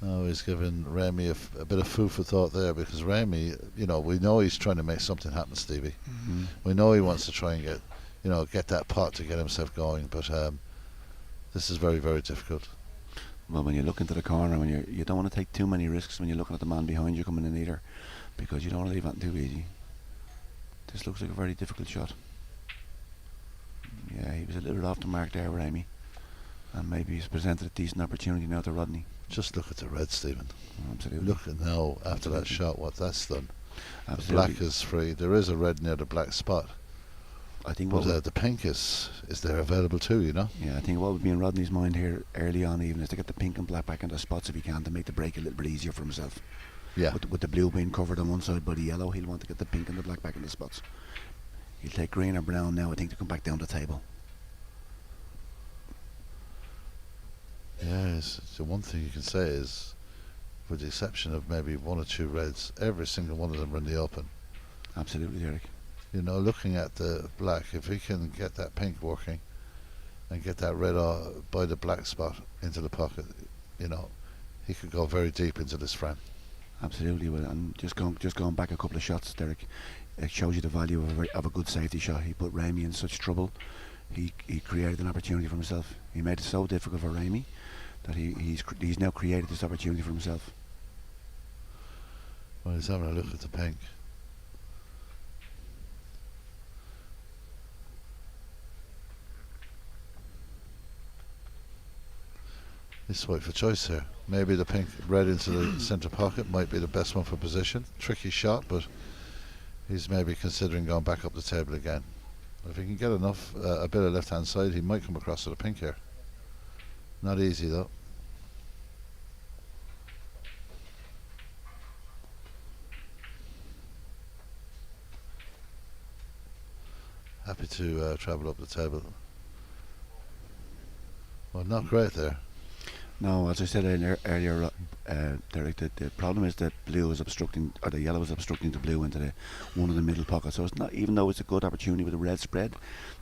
Now he's given Ramey a bit of food for thought there, because Ramey, you know, we know he's trying to make something happen, Stevie. We know he wants to try and get that pot to get himself going, but this is very, very difficult. Well, when you look into the corner, when you don't want to take too many risks when you're looking at the man behind you coming in either, because you don't want to leave that too easy. This looks like a very difficult shot. Yeah, he was a little bit off the mark there, Ramey, and maybe he's presented a decent opportunity now to Rodney. Just look at the red, Stephen. Absolutely. Look at now, after that shot, what that's done. Absolutely. The black is free. There is a red near the black spot. I think But the pink is there available too, you know? Yeah, I think what would be in Rodney's mind here early on even is to get the pink and black back into spots if he can, to make the break a little bit easier for himself. Yeah. With the blue being covered on one side by the yellow, he'll want to get the pink and the black back into spots. He'll take green or brown now, I think, to come back down the table. Yes, the one thing you can say is, with the exception of maybe one or two reds, every single one of them are in the open. Absolutely, Derek. You know, looking at the black, if he can get that pink working and get that red by the black spot into the pocket, you know, he could go very deep into this frame. Absolutely, well, and just going back a couple of shots, Derek, it shows you the value of a good safety shot. He put Ramey in such trouble. He created an opportunity for himself. He made it so difficult for Ramey that he's now created this opportunity for himself. Well, he's having a look at the pink. This white for choice here. Maybe the pink red into the centre pocket might be the best one for position. Tricky shot, but he's maybe considering going back up the table again. If he can get enough, a bit of left hand side, he might come across to the pink here. Not easy though. Happy to travel up the table. Well, not great there. No, as I said earlier, Derek, the problem is that blue is obstructing, or the yellow is obstructing the blue into one of the middle pockets. So it's not, even though it's a good opportunity with the red spread,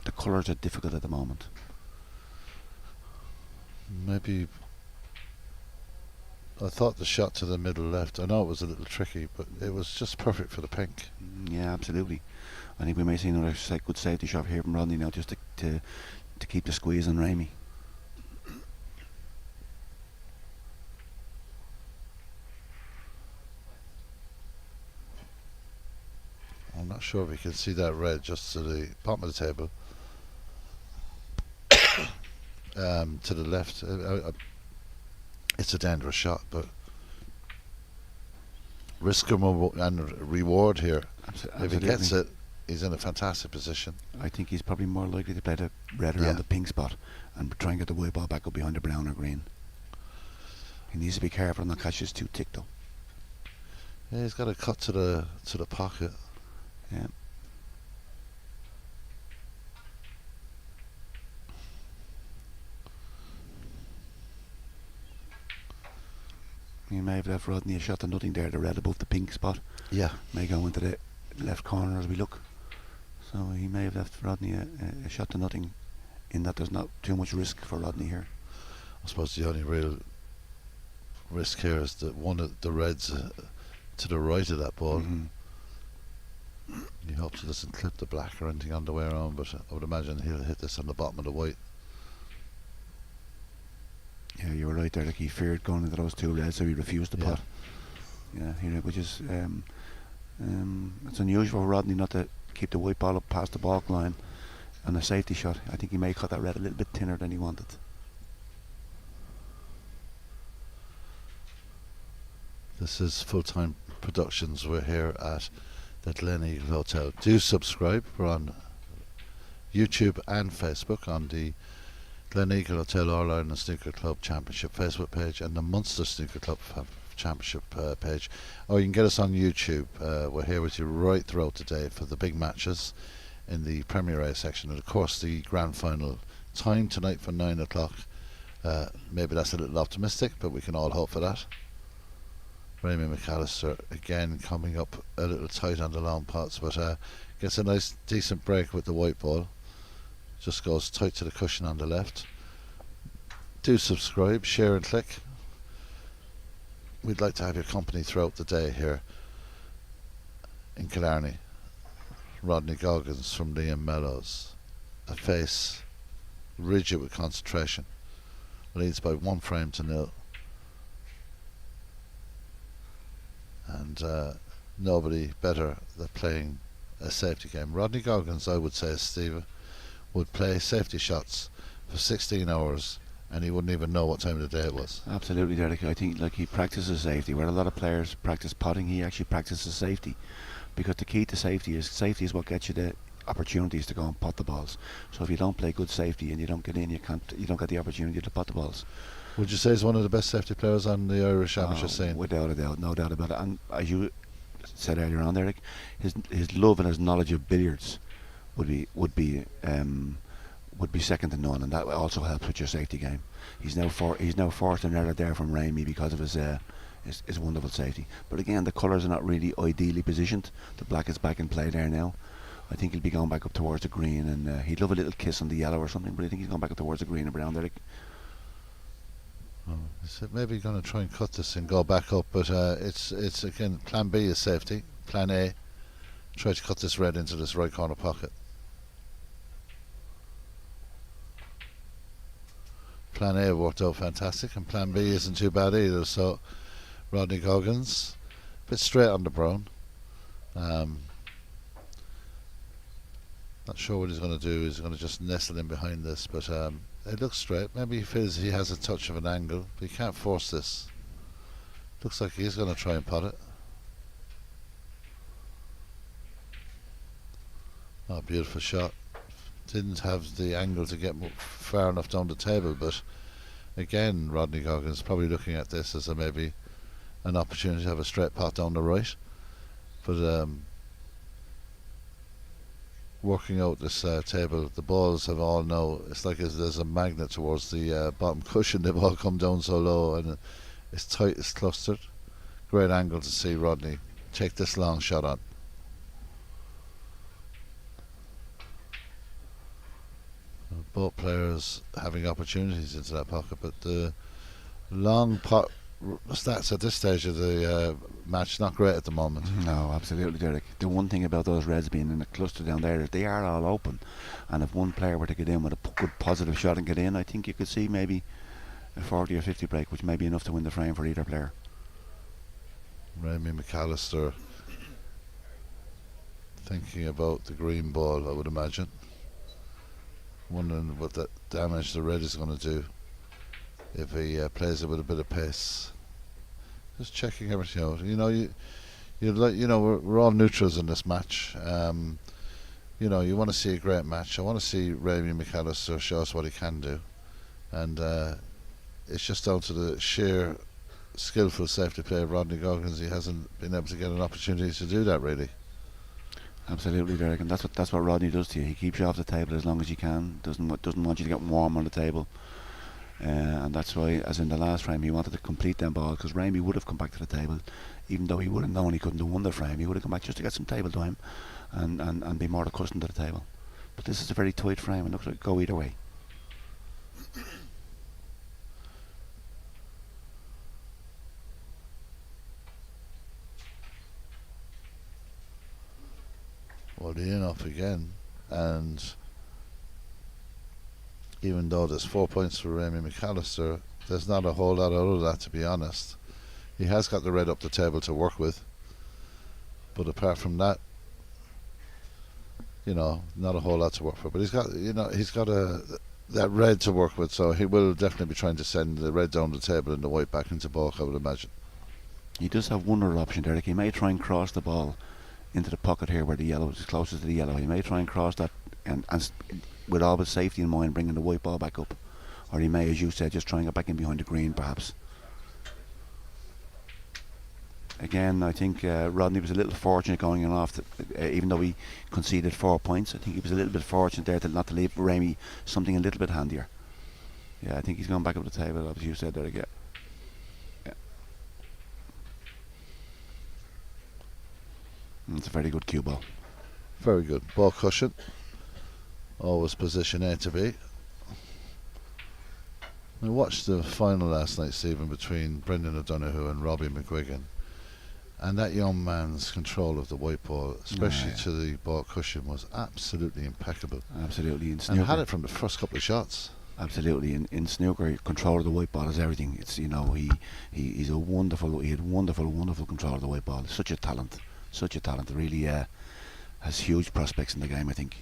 the colours are difficult at the moment. Maybe I thought the shot to the middle left, I know it was a little tricky, but it was just perfect for the pink. Yeah, absolutely. I think we may see another good safety shot here from Rodney now, just to keep the squeeze on Ramey. I'm not sure if we can see that red just to the bottom of the table. To the left. It's a dangerous shot, but risk and reward here. Absolutely. If he gets it, he's in a fantastic position. I think he's probably more likely to play the red around the pink spot and try and get the white ball back up behind the brown or green. He needs to be careful not catch this too tick though. Yeah, he's got to cut to the pocket. Yeah. He may have left Rodney a shot to nothing there, the red above the pink spot. Yeah. May go into the left corner as we look. So he may have left Rodney a shot to nothing, in that there's not too much risk for Rodney here. I suppose the only real risk here is that one of the reds to the right of that ball. He hopes it doesn't clip the black or anything on the way around, but I would imagine he'll hit this on the bottom of the white. Yeah, you were right there. Like, he feared going into those two reds, so he refused the pot. Yeah, which is It's unusual for Rodney not to keep the white ball up past the baulk line on a safety shot. I think he may cut that red a little bit thinner than he wanted. This is Full-Time Productions. We're here at the Gleneagle Hotel. Do subscribe. We're on YouTube and Facebook on the Gleneagle Hotel All-Ireland Snooker Club Championship Facebook page and the Munster Snooker Club Championship page. Or you can get us on YouTube. We're here with you right throughout the day for the big matches in the Premier A section, and of course the grand final time tonight for 9 o'clock. Maybe that's a little optimistic, but we can all hope for that. Raymond McAllister again coming up a little tight on the long pots, but gets a nice decent break with the white ball. Just goes tight to the cushion on the left. Do subscribe, share and click. We'd like to have your company throughout the day here in Killarney. Rodney Goggins from Liam Mellows, a face rigid with concentration, leads by 1-0, and nobody better than playing a safety game. Rodney Goggins, I would say, Steve, would play safety shots for 16 hours and he wouldn't even know what time of the day it was. Absolutely, Derek. I think he practices safety. Where a lot of players practice putting, he actually practices safety, because the key to safety is what gets you the opportunities to go and pot the balls. So if you don't play good safety and you don't get in, you don't get the opportunity to pot the balls. Would you say he's one of the best safety players on the Irish amateur scene? Without a doubt, no doubt about it. And as you said earlier on, Derek, his love and his knowledge of billiards would be second to none, and that also helps with your safety game. He's now forced an error there from Ramey because of his wonderful safety. But again, the colours are not really ideally positioned. The black is back in play there now. I think he'll be going back up towards the green, and he'd love a little kiss on the yellow or something, but I think he's going back up towards the green and brown, Derek. So maybe going to try and cut this and go back up, but it's again, plan B is safety. Plan A, try to cut this red into this right corner pocket. Plan A worked out fantastic, and Plan B isn't too bad either. So Rodney Goggins, a bit straight on the brown. Not sure what he's going to do. He's going to just nestle in behind this, but it looks straight. Maybe he feels he has a touch of an angle, but he can't force this. Looks like he's going to try and pot it. Oh, beautiful shot. Didn't have the angle to get far enough down the table, but again, Rodney Goggins probably looking at this as maybe an opportunity to have a straight pot down the right. But working out this table, the balls have all now, it's like there's a magnet towards the bottom cushion. They've all come down so low, and it's tight, it's clustered. Great angle to see Rodney take this long shot on. Both players having opportunities into that pocket, but the long pot stats at this stage of the match not great at the moment. No, absolutely, Derek. The one thing about those reds being in a cluster down there is they are all open, and if one player were to get in with a good positive shot and get in, I think you could see maybe a 40 or 50 break, which may be enough to win the frame for either player. Raymie McAllister thinking about the green ball, I would imagine, wondering what that damage the red is going to do if he plays it with a bit of pace. Just checking everything out. We're all neutrals in this match. You want to see a great match. I want to see Raymie McAllister show us what he can do, and it's just down to the sheer skillful safety play of Rodney Goggins. He hasn't been able to get an opportunity to do that really. Absolutely, Derek, and that's what Rodney does to you. He keeps you off the table as long as you can. Doesn't want you to get warm on the table, and that's why, as in the last frame, he wanted to complete them balls, because Ramey would have come back to the table, even though he would have known he couldn't have won the frame. He would have come back just to get some table time, and be more accustomed to the table. But this is a very tight frame, and looks like it go either way. Well, the in off again, and even though there's 4 points for Raymie McAllister, there's not a whole lot out of that, to be honest. He has got the red up the table to work with. But apart from that, not a whole lot to work for. But he's got that red to work with, so he will definitely be trying to send the red down the table and the white back into bulk, I would imagine. He does have one other option, Derek. He may try and cross the ball into the pocket here where the yellow is closest to the yellow. He may try and cross that and with all his safety in mind, bringing the white ball back up. Or he may, as you said, just try and get back in behind the green, perhaps. Again, I think Rodney was a little fortunate going in off, even though he conceded 4 points. I think he was a little bit fortunate there not to leave Ramey something a little bit handier. Yeah, I think he's gone back up the table, as you said there again. It's a very good cue ball. Very good. Ball cushion. Always position A to B. We watched the final last night, Stephen, between Brendan O'Donoghue and Robbie McGuigan. And that young man's control of the white ball, especially to the ball cushion, was absolutely impeccable. Absolutely. In snooker, and had it from the first couple of shots. Absolutely. In snooker, control of the white ball is everything. It's he had wonderful control of the white ball. Such a talent. Really has huge prospects in the game, I think.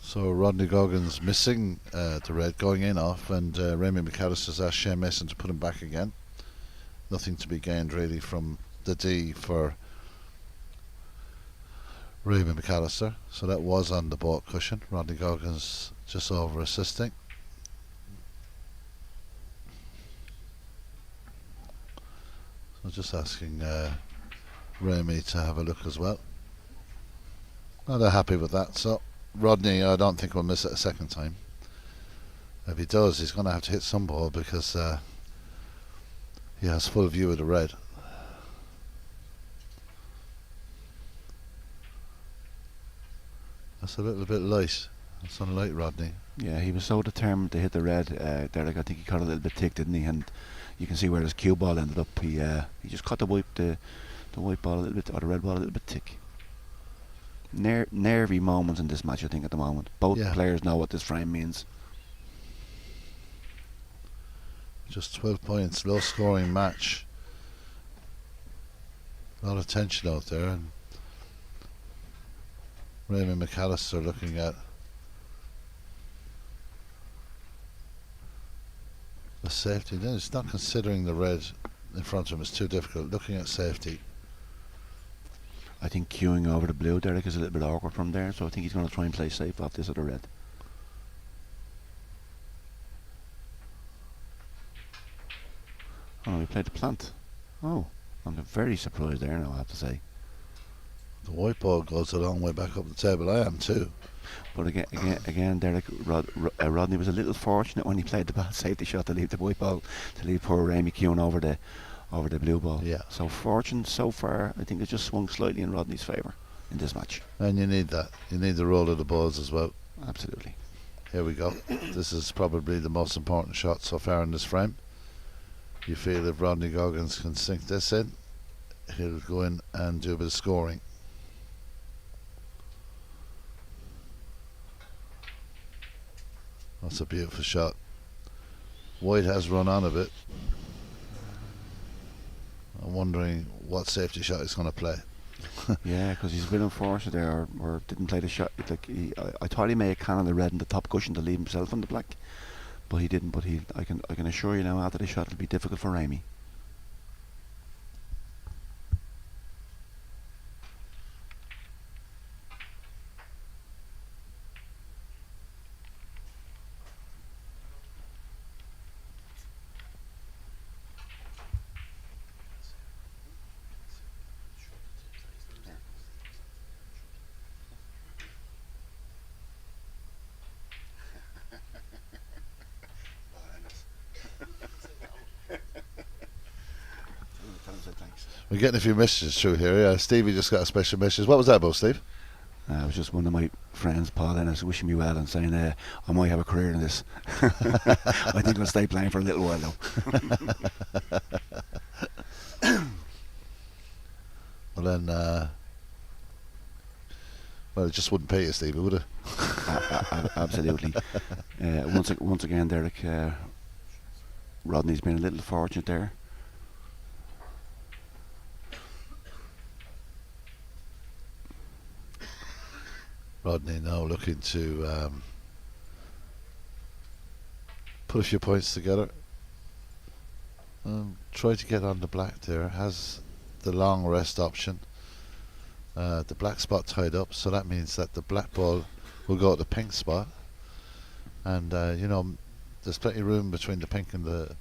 So Rodney Goggins missing the red, going in off, and Raymond McAllister's asked Shane Mason to put him back again. Nothing to be gained really from the D for Raymond McAllister. So that was on the ball cushion. Rodney Goggins just over assisting. So just asking Ramy to have a look as well. Well, they're happy with that, so Rodney, I don't think will miss it a second time. If he does, he's going to have to hit some ball because he has full view of the red. That's a little bit light. That's on light, Rodney. Yeah, he was so determined to hit the red, Derek. I think he caught a little bit tick, didn't he? And you can see where his cue ball ended up. He just caught the white ball a little bit, or the red ball a little bit tick. Nervy moments in this match, I think, at the moment. Both players know what this frame means. Just 12 points, low scoring match. A lot of tension out there, and Raymond McAllister looking at the safety. Then it's not considering the red in front of him is too difficult. Looking at safety. I think queuing over the blue, Derek, is a little bit awkward from there, so I think he's going to try and play safe off this other red. Oh, he played the plant. Oh, I'm very surprised there now, I have to say. The white ball goes a long way back up the table. I am too. But again, Derek, Rodney was a little fortunate when he played the bad safety shot to leave the white ball, to leave poor Ramy queuing over the blue ball. Yeah. So fortune so far, I think, has just swung slightly in Rodney's favour in this match. And you need that. You need the roll of the balls as well. Absolutely. Here we go. This is probably the most important shot so far in this frame. You feel if Rodney Goggins can sink this in, he'll go in and do a bit of scoring. That's a beautiful shot. White has run on a bit. I'm wondering what safety shot he's going to play. Yeah, because he's a bit unfortunate there, or didn't play the shot. I thought he may have cannoned the red in the top cushion to leave himself on the black, but he didn't. But I can assure you now, after the shot, it'll be difficult for Ramy. We're getting a few messages through here. Yeah, Stevie just got a special message. What was that about, Steve? It was just one of my friends, Paul Ennis, wishing me well and saying I might have a career in this. I think I'll stay playing for a little while though. Well then, well, it just wouldn't pay you, Stevie, would it? Absolutely. Once again, Derek, Rodney's been a little fortunate there. Rodney now looking to put a few points together. Try to get on the black there. Has the long rest option. The black spot tied up, so that means that the black ball will go to the pink spot. And you know, there's plenty of room between the pink and the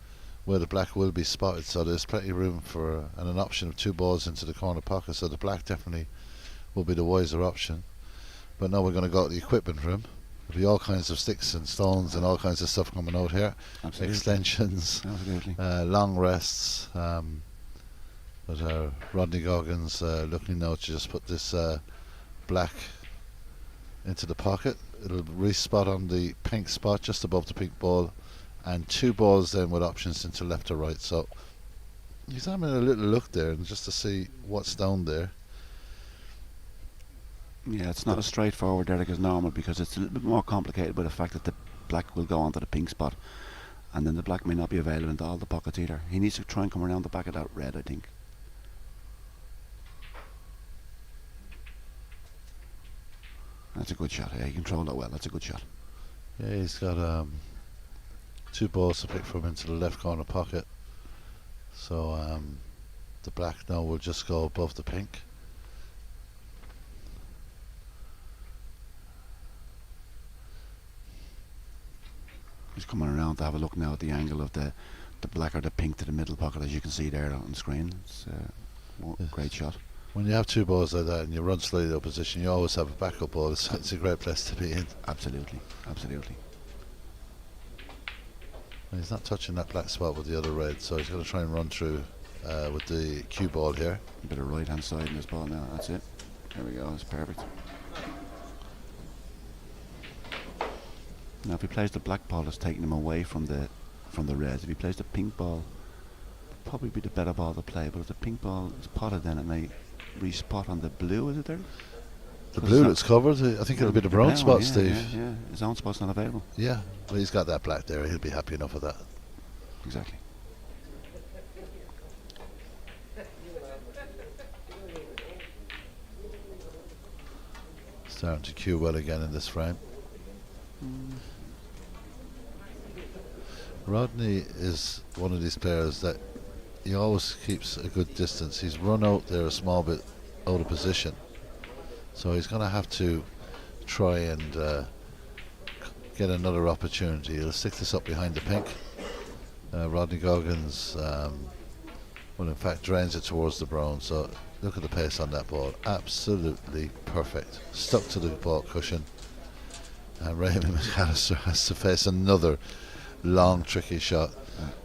where the black will be spotted, so there's plenty of room for an option of 2 balls into the corner pocket, so the black definitely will be the wiser option. But now we're going to go to the equipment room. There'll be all kinds of sticks and stones and all kinds of stuff coming out here. Absolutely. Extensions, long rests. But Rodney Goggins looking now to just put this black into the pocket. It'll respot on the pink spot just above the pink ball, and 2 balls then with options into left or right. So he's having a little look there and just to see what's down there. Yeah, it's not as straightforward, Derek, as normal, because it's a little bit more complicated by the fact that the black will go onto the pink spot, and then the black may not be available into all the pockets either. He needs to try and come around the back of that red, I think. That's a good shot. Yeah, he controlled that well. That's a good shot. Yeah, he's got 2 balls to pick from into the left corner pocket. So the black now will just go above the pink. He's coming around to have a look now at the angle of the black or the pink to the middle pocket, as you can see there on the screen. It's a great shot. When you have 2 balls like that and you run slightly out of position, you always have a backup ball. It's a great place to be in. Absolutely, absolutely. And he's not touching that black spot with the other red, so he's going to try and run through with the cue ball here. A bit of right hand side in this ball now. That's it. There we go. It's perfect. Now, if he plays the black ball, it's taking him away from the reds. If he plays the pink ball, probably be the better ball to play. But if the pink ball is potted, then it may re-spot on the blue. Is it there? The blue that's covered. I think it'll be the brown spot, yeah, Steve. Yeah. His own spot's not available. Yeah, but he's got that black there. He'll be happy enough with that. Exactly. Starting to cue well again in this frame. Rodney is one of these players that he always keeps a good distance. He's run out there a small bit out of position, so he's going to have to try and get another opportunity. He'll stick this up behind the pink. Rodney Goggins well, in fact, drains it towards the brown. So look at the pace on that ball, absolutely perfect. Stuck to the ball cushion, and Raymond McAllister has to face another long, tricky shot.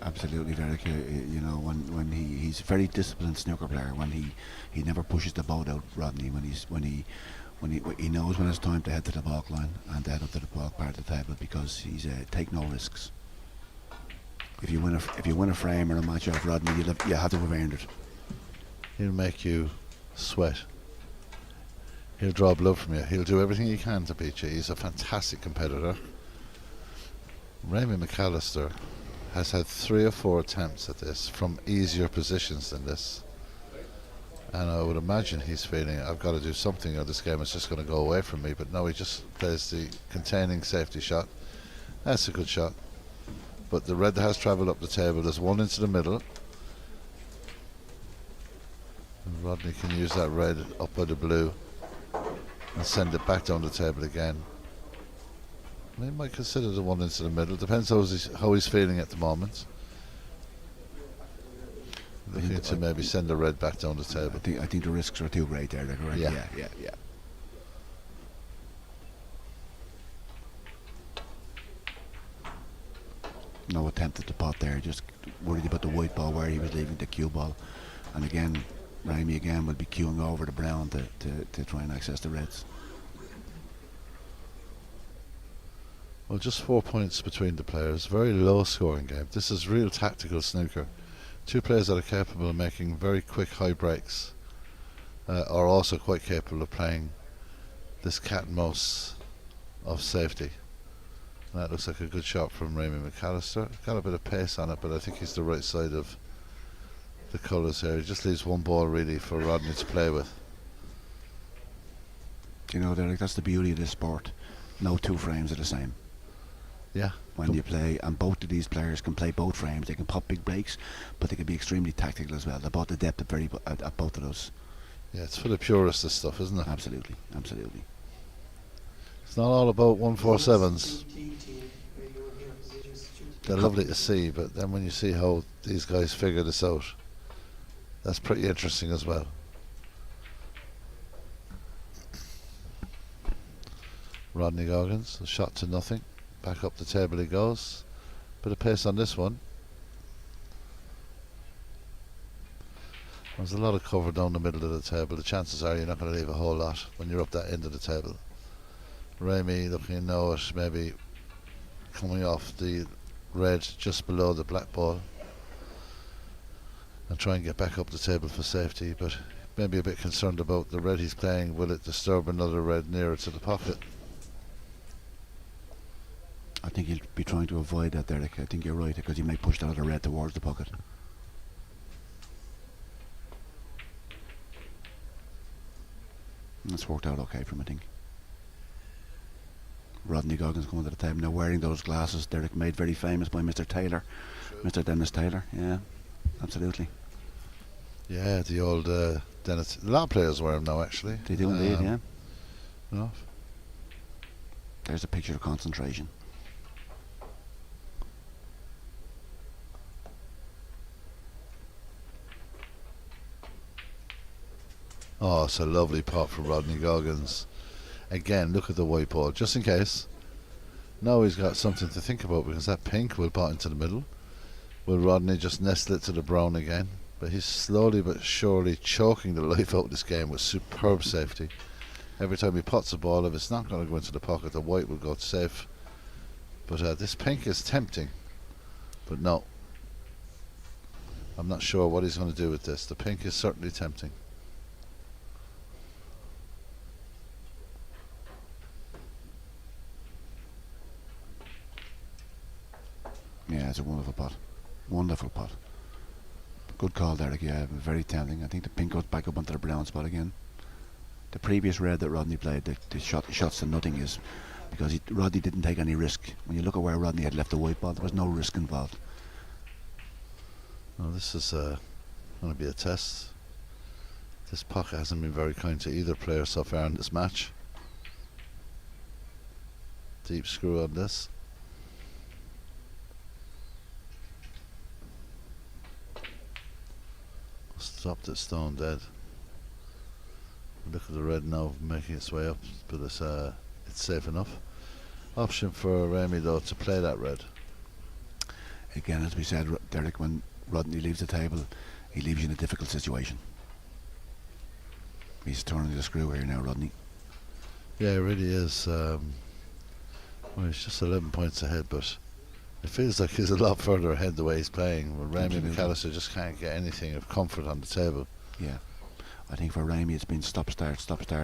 Absolutely, Derek. You know, when he's a very disciplined snooker player. When he never pushes the boat out, Rodney. When he knows when it's time to head to the baulk line and to head up to the baulk part of the table, because he's take no risks. If you win a frame or a match off Rodney, you have to have earned it. He'll make you sweat. He'll draw blood from you. He'll do everything he can to beat you. He's a fantastic competitor. Raymond McAllister has had 3 or 4 attempts at this from easier positions than this, and I would imagine he's feeling, I've got to do something or this game is just going to go away from me. But no, he just plays the containing safety shot. That's a good shot, but the red has travelled up the table. There's one into the middle, and Rodney can use that red up by the blue and send it back down the table again. He might consider the one into the middle. Depends how he's feeling at the moment. Looking to maybe send the red back down the table. I think the risks are too great there. Right? Yeah. No attempt at the pot there. Just worried about the white ball where he was leaving the cue ball. And again, Raimi will be queuing over the brown to try and access the reds. Well, just 4 points between the players. Very low scoring game. This is real tactical snooker. 2 players that are capable of making very quick high breaks are also quite capable of playing this cat and mouse of safety. That looks like a good shot from Raymond McAllister. Got a bit of pace on it, but I think he's the right side of the colours here. He just leaves one ball really for Rodney to play with. You know, Derek, that's the beauty of this sport. No two frames are the same. Yeah. When you play, and both of these players can play both frames. They can pop big breaks, but they can be extremely tactical as well. They've bought the depth at both of those. Yeah, it's for the purists, this stuff, isn't it? Absolutely, absolutely. It's not all about 147s. They're lovely to see, but then when you see how these guys figure this out, that's pretty interesting as well. Rodney Goggins, a shot to nothing. Back up the table he goes. Bit of pace on this one. There's a lot of cover down the middle of the table. The chances are you're not going to leave a whole lot when you're up that end of the table. Ramey looking now at maybe coming off the red just below the black ball and try and get back up the table for safety, but maybe a bit concerned about the red he's playing. Will it disturb another red nearer to the pocket? I think he'll be trying to avoid that, Derek. I think you're right, because he may push that other red towards the pocket. That's worked out okay for him, I think. Rodney Goggins coming to the table now, wearing those glasses, Derek, made very famous by Mr. Taylor. True. Mr. Dennis Taylor, yeah, absolutely. Yeah, the old Dennis. A lot of players wear them now, actually. They do indeed, yeah. No. There's a picture of concentration. Oh, it's a lovely pot from Rodney Goggins. Again, look at the white ball, just in case. Now he's got something to think about, because that pink will pot into the middle. Will Rodney just nestle it to the brown again? But he's slowly but surely choking the life out of this game with superb safety. Every time he pots a ball, if it's not going to go into the pocket, the white will go safe. But this pink is tempting. But no. I'm not sure what he's going to do with this. The pink is certainly tempting. Yeah, it's a wonderful pot. Wonderful pot. Good call, Derek. Yeah, very tempting. I think the pink goes back up onto the brown spot again. The previous red that Rodney played, the shots to nothing, is because Rodney didn't take any risk. When you look at where Rodney had left the white ball, there was no risk involved. Well, this is going to be a test. This pocket hasn't been very kind to either player so far in this match. Deep screw on this. Stopped it stone dead. Look at the red now making its way up, but it's safe enough. Option for Ramey though to play that red. Again, as we said, Derek, when Rodney leaves the table, he leaves you in a difficult situation. He's turning the screw here now, Rodney. Yeah, it really is. Well, he's just 11 points ahead, but it feels like he's a lot further ahead the way he's playing. Well, Ramey McAllister just can't get anything of comfort on the table. Yeah, I think for Ramey it's been stop start,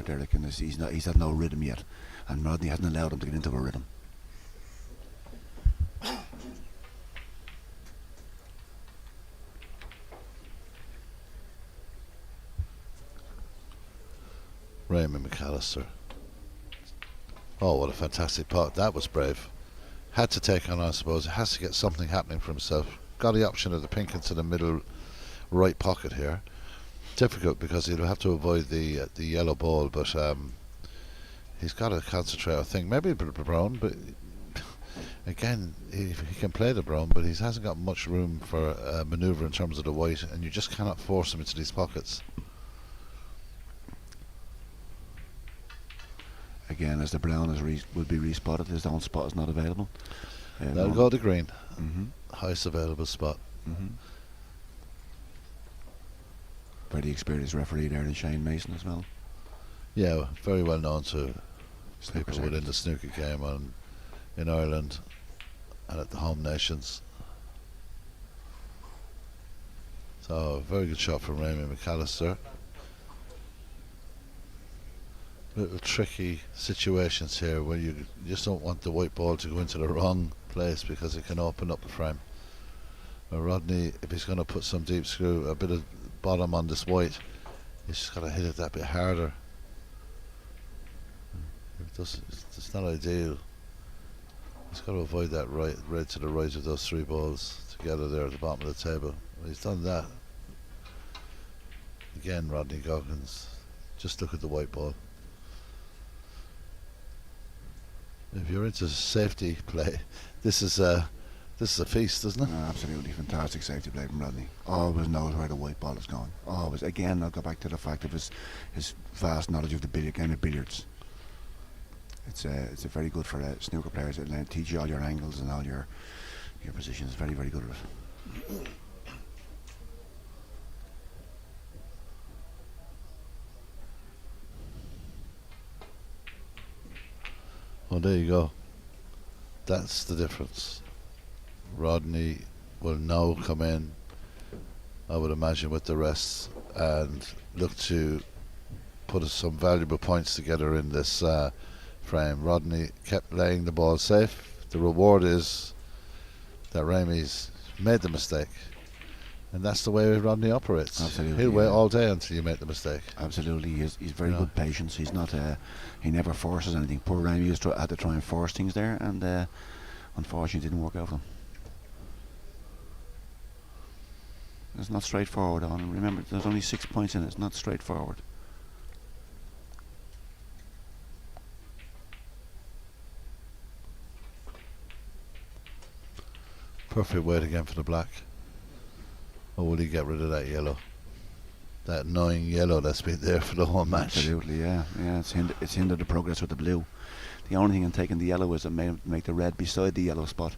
Derek, and he's had no rhythm yet, and Rodney hasn't allowed him to get into a rhythm. Raymond McAllister. Oh, what a fantastic pot. That was brave. Had to take on, I suppose. It has to get something happening for himself. Got the option of the pink into the middle right pocket here. Difficult because he'll have to avoid the yellow ball, but he's got to concentrate, I think. Maybe a bit of brown, but again, he can play the brown, but he hasn't got much room for manoeuvre in terms of the white, and you just cannot force him into these pockets. Again, as the brown will be respotted, his own spot is not available. That'll go to green. Mm-hmm. Highest available spot. Mm-hmm. Very experienced referee there in Shane Mason as well. Yeah, very well known to Snooker people within the snooker game in Ireland and at the home nations. So, very good shot from Raymond McAllister. little tricky situations here where you just don't want the white ball to go into the wrong place because it can open up the frame. Rodney, if he's going to put some deep screw, a bit of bottom on this white, he's just got to hit it that bit harder. It's not ideal. He's got to avoid that red to the right of those three balls together there at the bottom of the table. Well, he's done that. Again, Rodney Goggins. Just look at the white ball. If you're into safety play, this is a feast, isn't it? Absolutely fantastic safety play from Rodney. Always knows where the white ball is going. Always. Again, I'll go back to the fact of his vast knowledge of the game of billiards. It's a very good for snooker players. It'll teach you all your angles and all your positions. Very, very good at it. Well, there you go. That's the difference. Rodney will now come in, I would imagine, with the rest and look to put some valuable points together in this frame. Rodney kept laying the ball safe. The reward is that Ramey's made the mistake. And that's the way Rodney operates. Absolutely, He'll wait all day until you make the mistake. Absolutely, he's very good patience. He's not. He never forces anything. Poor Ramey had to try and force things there, and unfortunately, it didn't work out for him. It's not straightforward. On remember, there's only 6 points in it. It's not straightforward. Perfect weight again for the black. Or will he get rid of that yellow? That annoying yellow that's been there for the whole match. Absolutely, yeah. It's hindered the progress with the blue. The only thing in taking the yellow is it may make the red beside the yellow spot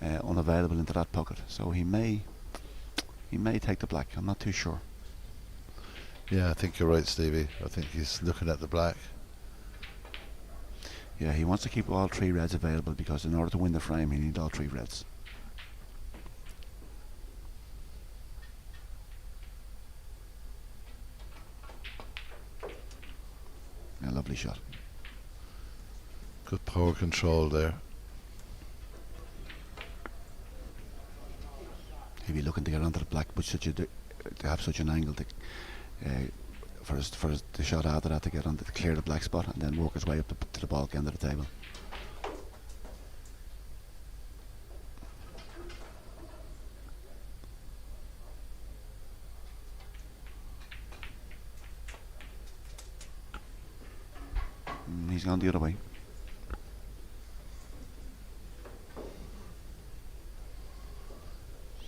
unavailable into that pocket. So he may take the black. I'm not too sure. Yeah, I think you're right, Stevie. I think he's looking at the black. Yeah, he wants to keep all three reds available because in order to win the frame, he needs all three reds. A lovely shot. Good power control there. He'd be looking to get onto the black, but to have such an angle for the shot after that to clear the black spot and then work his way up to the bulk end of the table. He's gone the other way.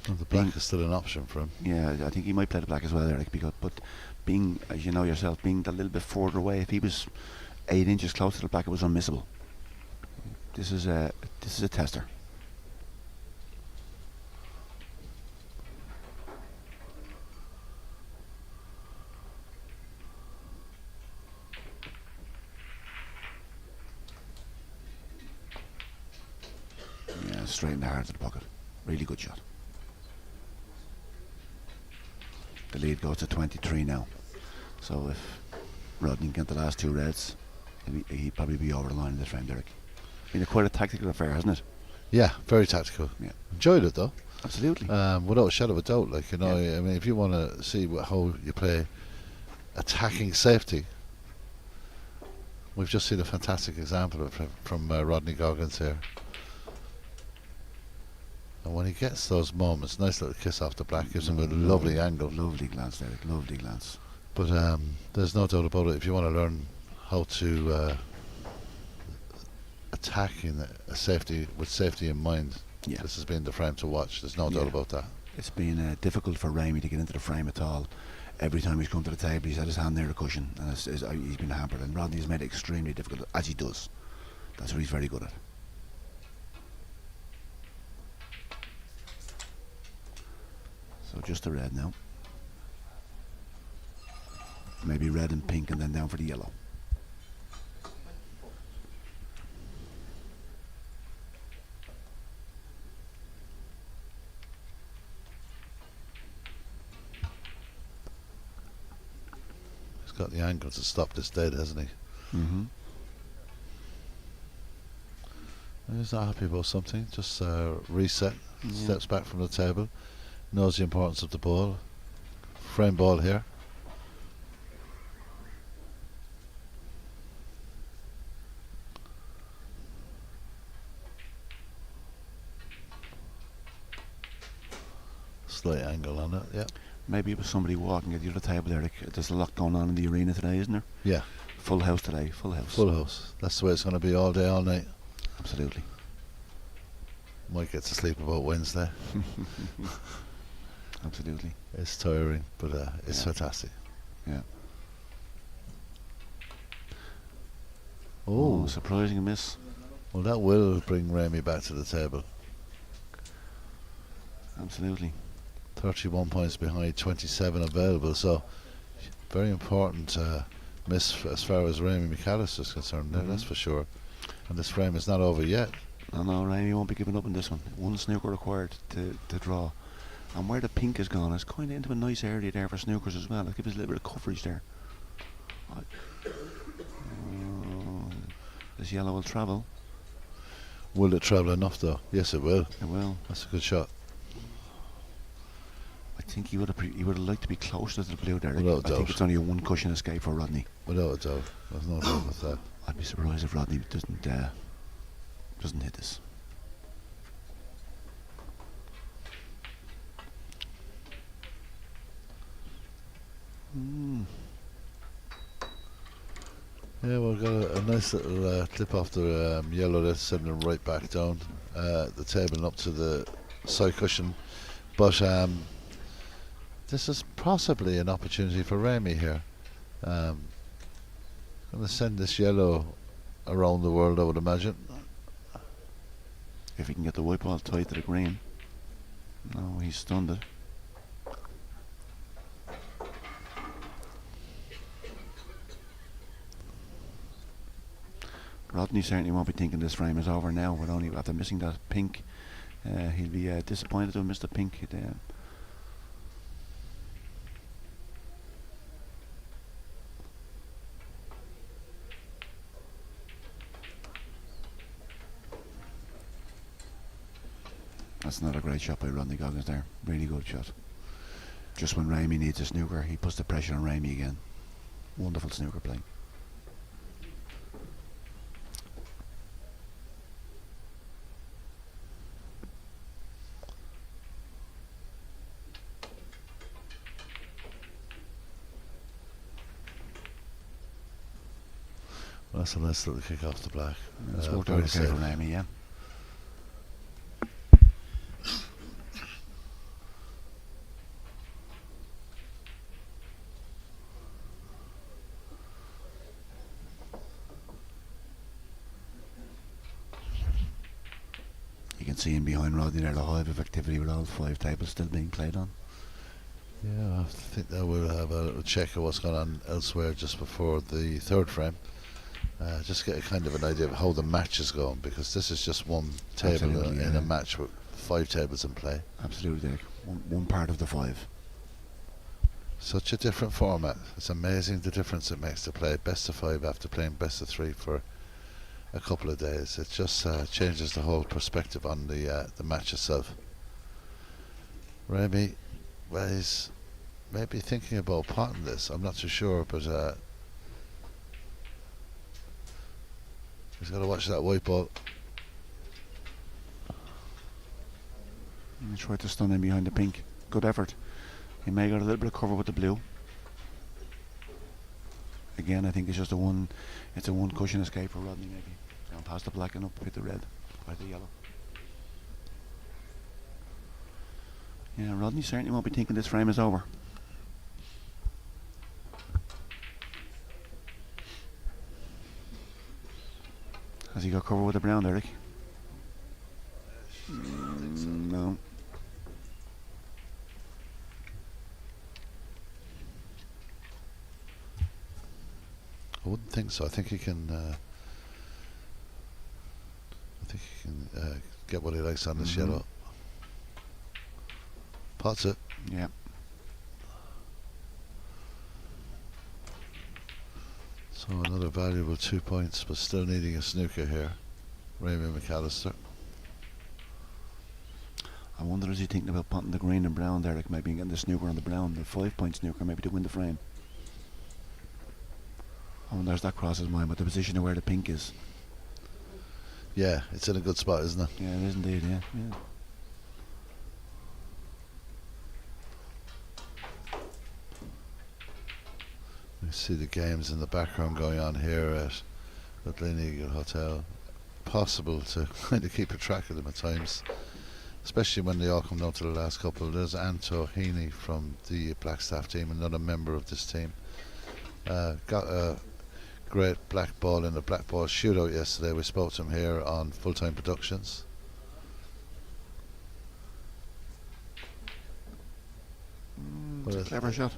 Well, the black is still an option for him. Yeah, I think he might play the black as well, Eric, but being, as you know yourself, being a little bit further away, if he was 8 inches close to the black, it was unmissable. This is a tester. Yeah, straight in the heart of the pocket. Really good shot. The lead goes to 23 now. So if Rodney can get the last two reds, he'd probably be over the line in this frame, Derek. Been quite a tactical affair, hasn't it? Yeah, very tactical. Yeah. Enjoyed it though. Absolutely. Without a shadow of a doubt. Like, you know, I mean, if you want to see how you play attacking safety, we've just seen a fantastic example of it from Rodney Goggins here. And when he gets those moments, nice little kiss off the black, gives him a lovely angle. Lovely glance, Derek. Lovely glance. But there's no doubt about it. If you want to learn how to attack in a safety with safety in mind, this has been the frame to watch. There's no doubt about that. It's been difficult for Ramey to get into the frame at all. Every time he's come to the table, he's had his hand near the cushion, and he's been hampered. And Rodney's made it extremely difficult, as he does. That's what he's very good at. So just the red now. Maybe red and pink and then down for the yellow. He's got the angle to stop this dead, hasn't he? Mm-hmm. He's not happy about something. Just reset. Steps back from the table. Knows the importance of the ball. Frame ball here. Slight angle on it, yeah. Maybe it was somebody walking at the other table there. There's a lot going on in the arena today, isn't there? Yeah. Full house today, full house. Full house. That's the way it's going to be all day, all night. Absolutely. Might get to sleep about Wednesday. Absolutely. It's tiring, but it's fantastic. Yeah. Oh, surprising miss. Well, that will bring Remy back to the table. Absolutely. 31 points behind, 27 available, so very important miss as far as Remy McAllister is concerned there, that's for sure. And this frame is not over yet. No, Remy won't be giving up on this one. One snooker required to draw. And where the pink has gone, it's kind of into a nice area there for snookers as well. It gives us a little bit of coverage there. This yellow will travel. Will it travel enough though? Yes, it will. It will. That's a good shot. I think he would have liked to be closer to the blue there. Without a I think doubt. it's only a one cushion escape for Rodney. Without a doubt. There's no doubt with that. I'd be surprised if Rodney doesn't hit this. Yeah, we've got a nice little clip off the yellow there, sending it right back down the table and up to the side cushion. But this is possibly an opportunity for Remy here. Going to send this yellow around the world, I would imagine. If he can get the white ball tight to the green. No, he's stunned it. Rodney certainly won't be thinking this frame is over now, but only after missing that pink. He'll be disappointed to have missed the pink. That's not a great shot by Rodney Goggins there. Really good shot. Just when Ramy needs a snooker, he puts the pressure on Ramy again. Wonderful snooker play. Well, that's a nice little kick off the black. It's worked out okay for Ramy, yeah. You can see him behind Rodney there, the hive of activity with all 5 tables still being played on. Yeah, I think that we'll have a little check of what's going on elsewhere just before the third frame. Just get a kind of an idea of how the match is going, because this is just one table in a match with 5 tables in play. Absolutely, Derek. One part of the 5. Such a different format. It's amazing the difference it makes to play best of 5 after playing best of 3 for a couple of days. It just changes the whole perspective on the match itself. Remy, well, he's maybe thinking about potting this. I'm not too sure, but he's got to watch that white ball. He tried to stun him behind the pink. Good effort. He may got a little bit of cover with the blue. Again, I think it's just a one cushion escape for Rodney maybe. Down past the black and up with the red, by the yellow. Yeah, Rodney certainly won't be thinking this frame is over. Has he got cover with the brown, Eric? No. I wouldn't think so. I think he can. Get what he likes on this yellow. Pots it. Yeah. It's So another valuable 2 points, but still needing a snooker here. Raymond McAllister. I wonder, is he thinking about putting the green and brown there, like maybe getting the snooker on the brown, the 5-point snooker, maybe to win the frame. I wonder if that crosses mind, but the position of where the pink is. Yeah, it's in a good spot, isn't it? Yeah, it is indeed, yeah. You see the games in the background going on here at the Gleneagle Hotel. Possible to kind of keep a track of them at times, especially when they all come down to the last couple. There's Anto Heaney from the Blackstaff team, another member of this team. Got a great black ball in the black ball shootout yesterday. We spoke to him here on Full Time Productions. It's a clever shot.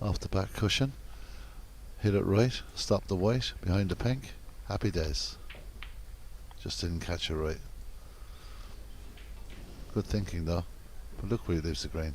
Off the back cushion, hit it right, stop the white, behind the pink, happy days. Just didn't catch it right. Good thinking though, but look where he leaves the green.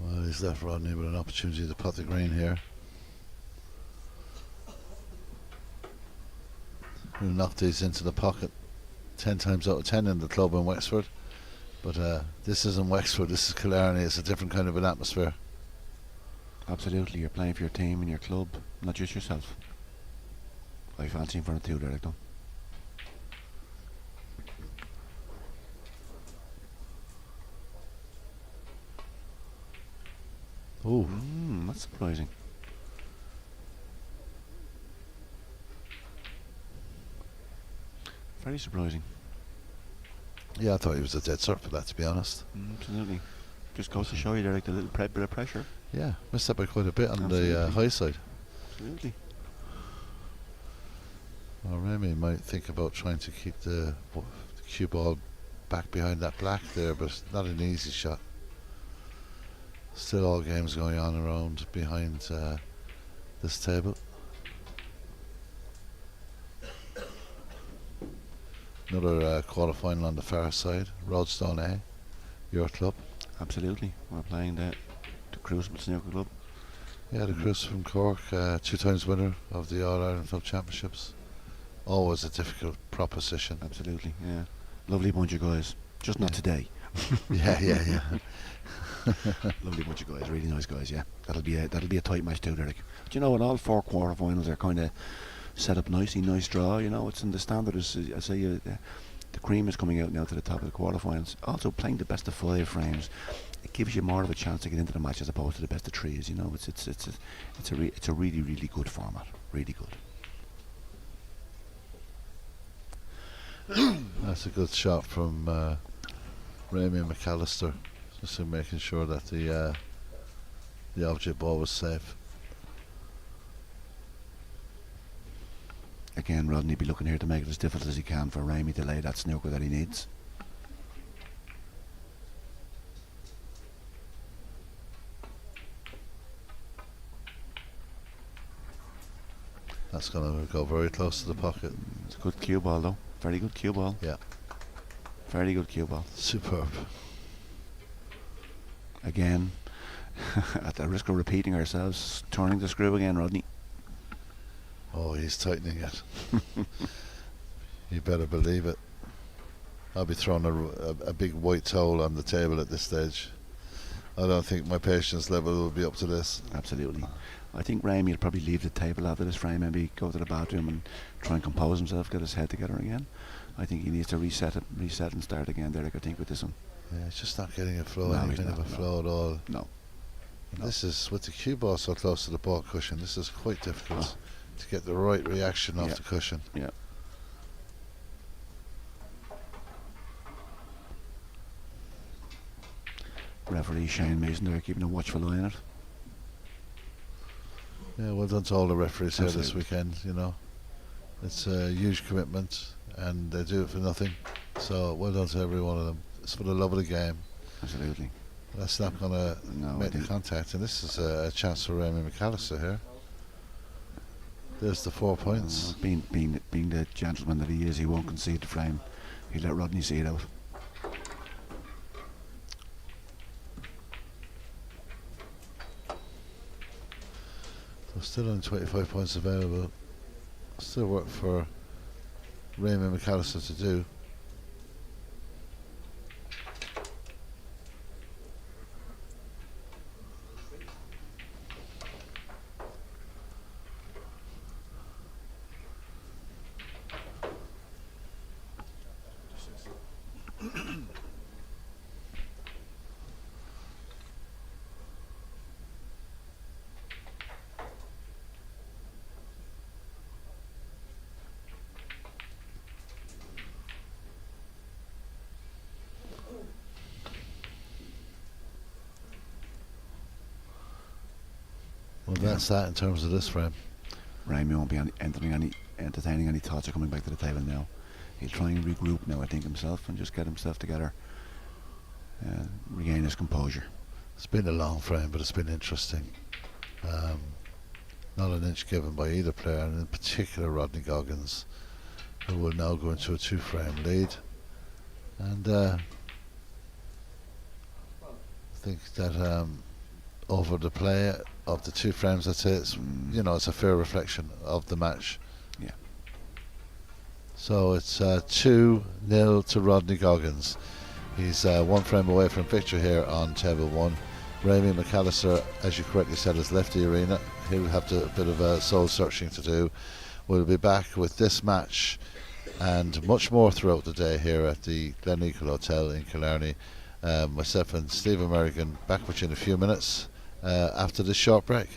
Well, he's left Rodney with an opportunity to pot the green here. Who knocked these into the pocket 10 times out of 10 in the club in Wexford. But this isn't Wexford, this is Killarney. It's a different kind of an atmosphere. Absolutely, you're playing for your team and your club, not just yourself. I fancy him for a 2 there, like though. Oh, That's surprising. Very surprising. yeah, I thought he was a dead cert for that, to be honest. Absolutely. Just goes to show you there, like the little bit of pressure. Yeah, missed that by quite a bit on the Absolutely. high side. Absolutely. Well, Remy might think about trying to keep the cue ball back behind that black there, but not an easy shot. Still all games going on around behind this table. Another quarter-final on the far side, Roadstone A, your club. Absolutely. We're playing the Crucible Snooker Club. Yeah, the Chris from Cork, 2 times winner of the All-Ireland Club Championships. Always a difficult proposition. Absolutely, yeah. Lovely bunch of guys. Just not Yeah. today. yeah. Lovely bunch of guys, really nice guys, yeah. That'll be a tight match too, Derek. Do you know what? All 4 quarterfinals are kind of set up nicely, nice draw. You know, it's in the standard. As I say, the cream is coming out now to the top of the quarterfinals. Also, playing the best of 5 frames, it gives you more of a chance to get into the match as opposed to the best of 3s. You know, it's a really, really good format. Really good. That's a good shot from Ramy McAllister, just in making sure that the object ball was safe. Again, Rodney be looking here to make it as difficult as he can for Ramy to lay that snooker that he needs. That's going to go very close to the pocket. It's a good cue ball though. Very good cue ball. Yeah. Very good cue ball. Superb. Again, at the risk of repeating ourselves, turning the screw again, Rodney. Oh, he's tightening it. You better believe it. I'll be throwing a big white towel on the table at this stage. I don't think my patience level will be up to this. Absolutely. I think Ramy will probably leave the table after this frame, maybe go to the bathroom and try and compose himself, get his head together again. I think he needs to reset and start again, Derek, I think, with this one. Yeah, he's just not getting a flow, No, any he's kind of not, a no. flow at all. No. And No. this is, with the cue ball so close to the ball cushion, this is quite difficult to get the right reaction off Yeah. the cushion. Yeah. Referee Shane Mason there keeping a watchful eye on it. Yeah, well done to all the referees here this Absolutely. weekend. You know, it's a huge commitment, and they do it for nothing. So well done to every one of them. It's for the love of the game. Absolutely. That's not going to No, I make the think contact, and this is a chance for Raymond McAllister here. There's the 4 points. being the gentleman that he is, he won't concede the frame. He let Rodney see it out. So still only 25 points available. Still work for Raymond McAllister to do. Well, that's that in terms of this frame. Ramy won't be entertaining any thoughts of coming back to the table now. He'll try and regroup now, I think, himself, and just get himself together, regain his composure. It's been a long frame, but it's been interesting. Not an inch given by either player, and in particular Rodney Goggins, who will now go into a 2-frame lead. And I think that over the play of the 2 frames, that's it. It's, you know, it's a fair reflection of the match. Yeah. So it's 2-0 to Rodney Goggins. He's 1 frame away from victory here on table 1. Ramy McAllister, as you correctly said, has left the arena. He'll have a bit of soul searching to do. We'll be back with this match and much more throughout the day here at the Gleneagle Hotel in Killarney. Myself and Steve American back with you in a few minutes after this short break.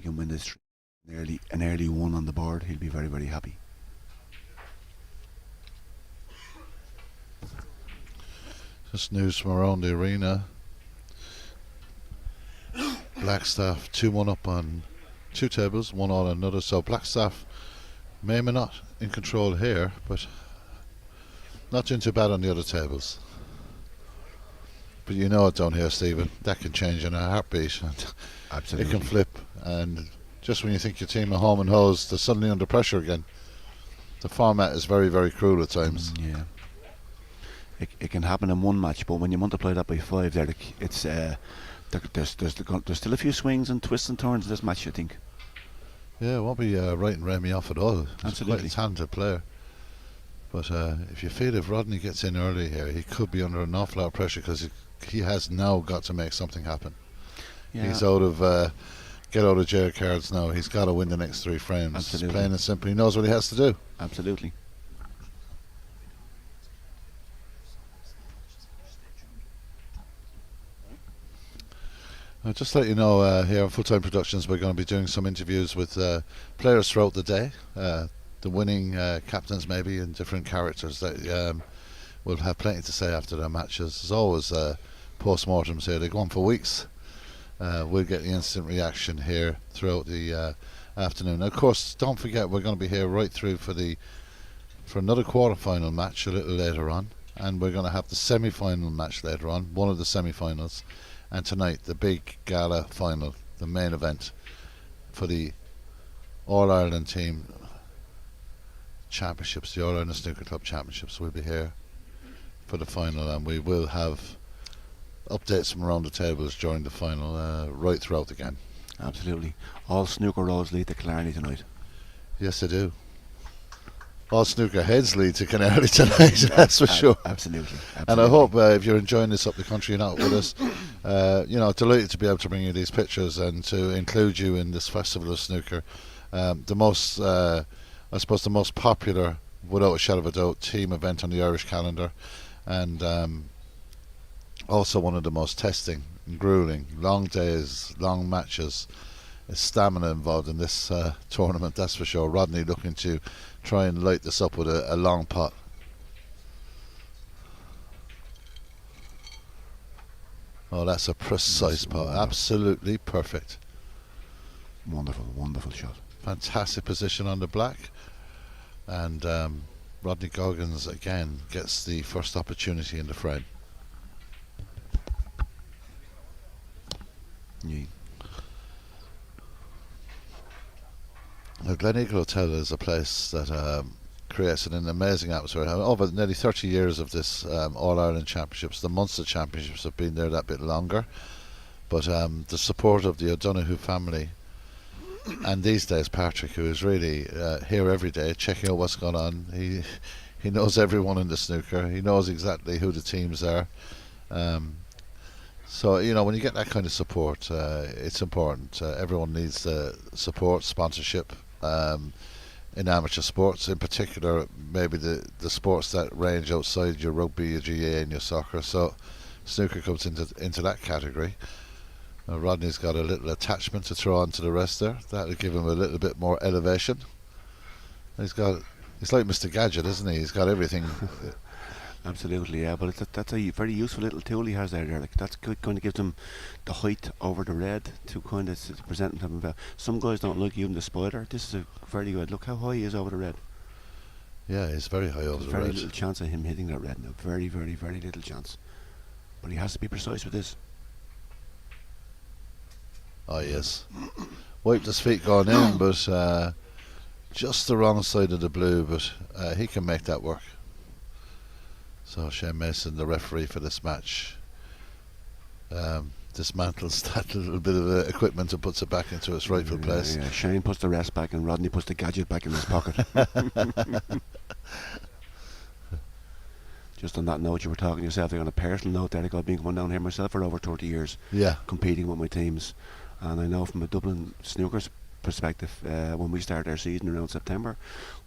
can win this an early one on the board, he'll be very, very happy. Just news from around the arena. Blackstaff 2-1 up on 2 tables, 1 all on another. So Blackstaff may not in control here, but not doing too bad on the other tables. But you know it down here, Stephen, that can change in a heartbeat. Absolutely. It can flip, and just when you think your team are home and hosed, they're suddenly under pressure again. The format is very, very cruel at times. Yeah. It can happen in one match, but when you multiply that by 5, there, it's there's still a few swings and twists and turns in this match, I think. Yeah, it won't be writing Remy off at all. He's Absolutely. quite a talented player. But if you feel if Rodney gets in early here, he could be under an awful lot of pressure, because he has now got to make something happen. Yeah. He's out of get out of jail cards now. He's got to win the next 3 frames. Absolutely. Plain and simple. He knows what he has to do. Absolutely. Just to let you know, here on Full Time Productions, we're going to be doing some interviews with players throughout the day. The winning captains, maybe, and different characters that will have plenty to say after their matches. There's always post-mortems here. They go on for weeks. We'll get the instant reaction here throughout the afternoon. Of course, don't forget, we're going to be here right through for another quarter-final match a little later on, and we're going to have the semi-final match later on, one of the semi-finals. And tonight, the big gala final, the main event for the All-Ireland team championships, the All-Ireland Snooker Club Championships. We'll be here for the final, and we will have updates from around the tables during the final, right throughout the game. Absolutely. All snooker roads lead to Killarney tonight. Yes, they do. All snooker heads lead to Killarney tonight, that's for sure. Absolutely. And I hope if you're enjoying this up the country and out with us, delighted to be able to bring you these pictures and to include you in this festival of snooker. The most popular, without a shadow of a doubt, team event on the Irish calendar, and also one of the most testing and grueling. Long days, long matches. There's stamina involved in this tournament, that's for sure. Rodney looking to try and light this up with a long pot. Oh, that's a precise pot. Absolutely perfect. Wonderful, wonderful shot. Fantastic position on the black. And Rodney Goggins again gets the first opportunity in the frame. Yeah. The Gleneagle Hotel is a place that creates an amazing atmosphere. Over nearly 30 years of this All-Ireland Championships, the Munster Championships have been there that bit longer. But the support of the O'Donoghue family, and these days Patrick, who is really here every day checking out what's going on. He knows everyone in the snooker. He knows exactly who the teams are. So, when you get that kind of support, it's important. Everyone needs the support, sponsorship in amateur sports, in particular maybe the sports that range outside your rugby, your GAA and your soccer. So snooker comes into that category. Rodney's got a little attachment to throw onto the rest there. That'll give him a little bit more elevation. He's like Mr. Gadget, isn't he? He's got everything. Absolutely, yeah. But that's a very useful little tool he has there. Like, that's good, kind of gives him the height over the red to kind of present him. Some guys don't like using the spoiler. This is a very good. Look how high he is over the red. Yeah, he's very high over the red. Very little chance of him hitting that red now. Very, very, very little chance. But he has to be precise with this. Oh yes, wiped his feet going in, but just the wrong side of the blue. But he can make that work. So Shane Mason, the referee for this match, dismantles that little bit of equipment and puts it back into its rightful place. Yeah, Shane puts the rest back and Rodney puts the gadget back in his pocket. Just on that note, you were talking yourself on a personal note there. I've been coming down here myself for over 30 years, competing with my teams. And I know from a Dublin snooker's perspective, when we start our season around September,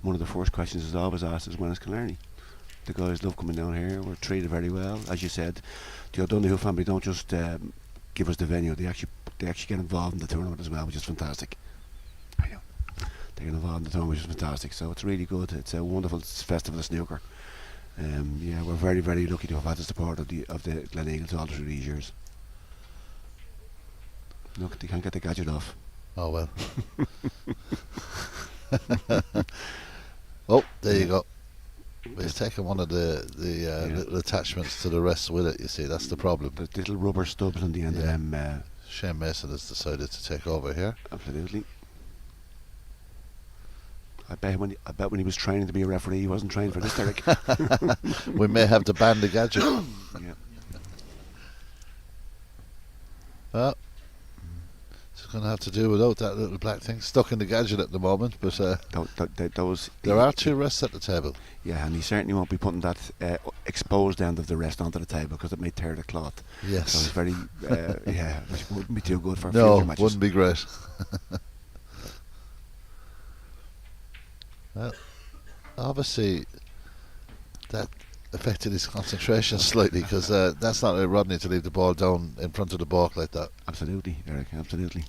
one of the first questions is always asked is, when is Killarney? The guys love coming down here. We're treated very well. As you said, the O'Donoghue family don't just give us the venue. They actually get involved in the tournament as well, which is fantastic. taking involved in the tournament, which is fantastic. So it's really good. It's a wonderful festival of snooker. Yeah, we're very, very lucky to have had the support of the Gleneagles all through these years. Look, they can't get the gadget off. Oh well. Oh, there you go. He's taken one of the little attachments to the rest with it. You see, that's the problem. The little rubber stubs on the end of them. Shane Mason has decided to take over here. Absolutely. I bet when he was training to be a referee, he wasn't trained for this, Derek. We may have to ban the gadget. Yeah. Well, it's going to have to do without that little black thing stuck in the gadget at the moment. But there are 2 rests at the table. Yeah, and he certainly won't be putting that exposed end of the rest onto the table because it may tear the cloth. Yes. So it's very, which wouldn't be too good for No, future matches. wouldn't be great. Well, obviously, that affected his concentration slightly because that's not like Rodney to leave the ball down in front of the balk like that. Absolutely, Eric, absolutely.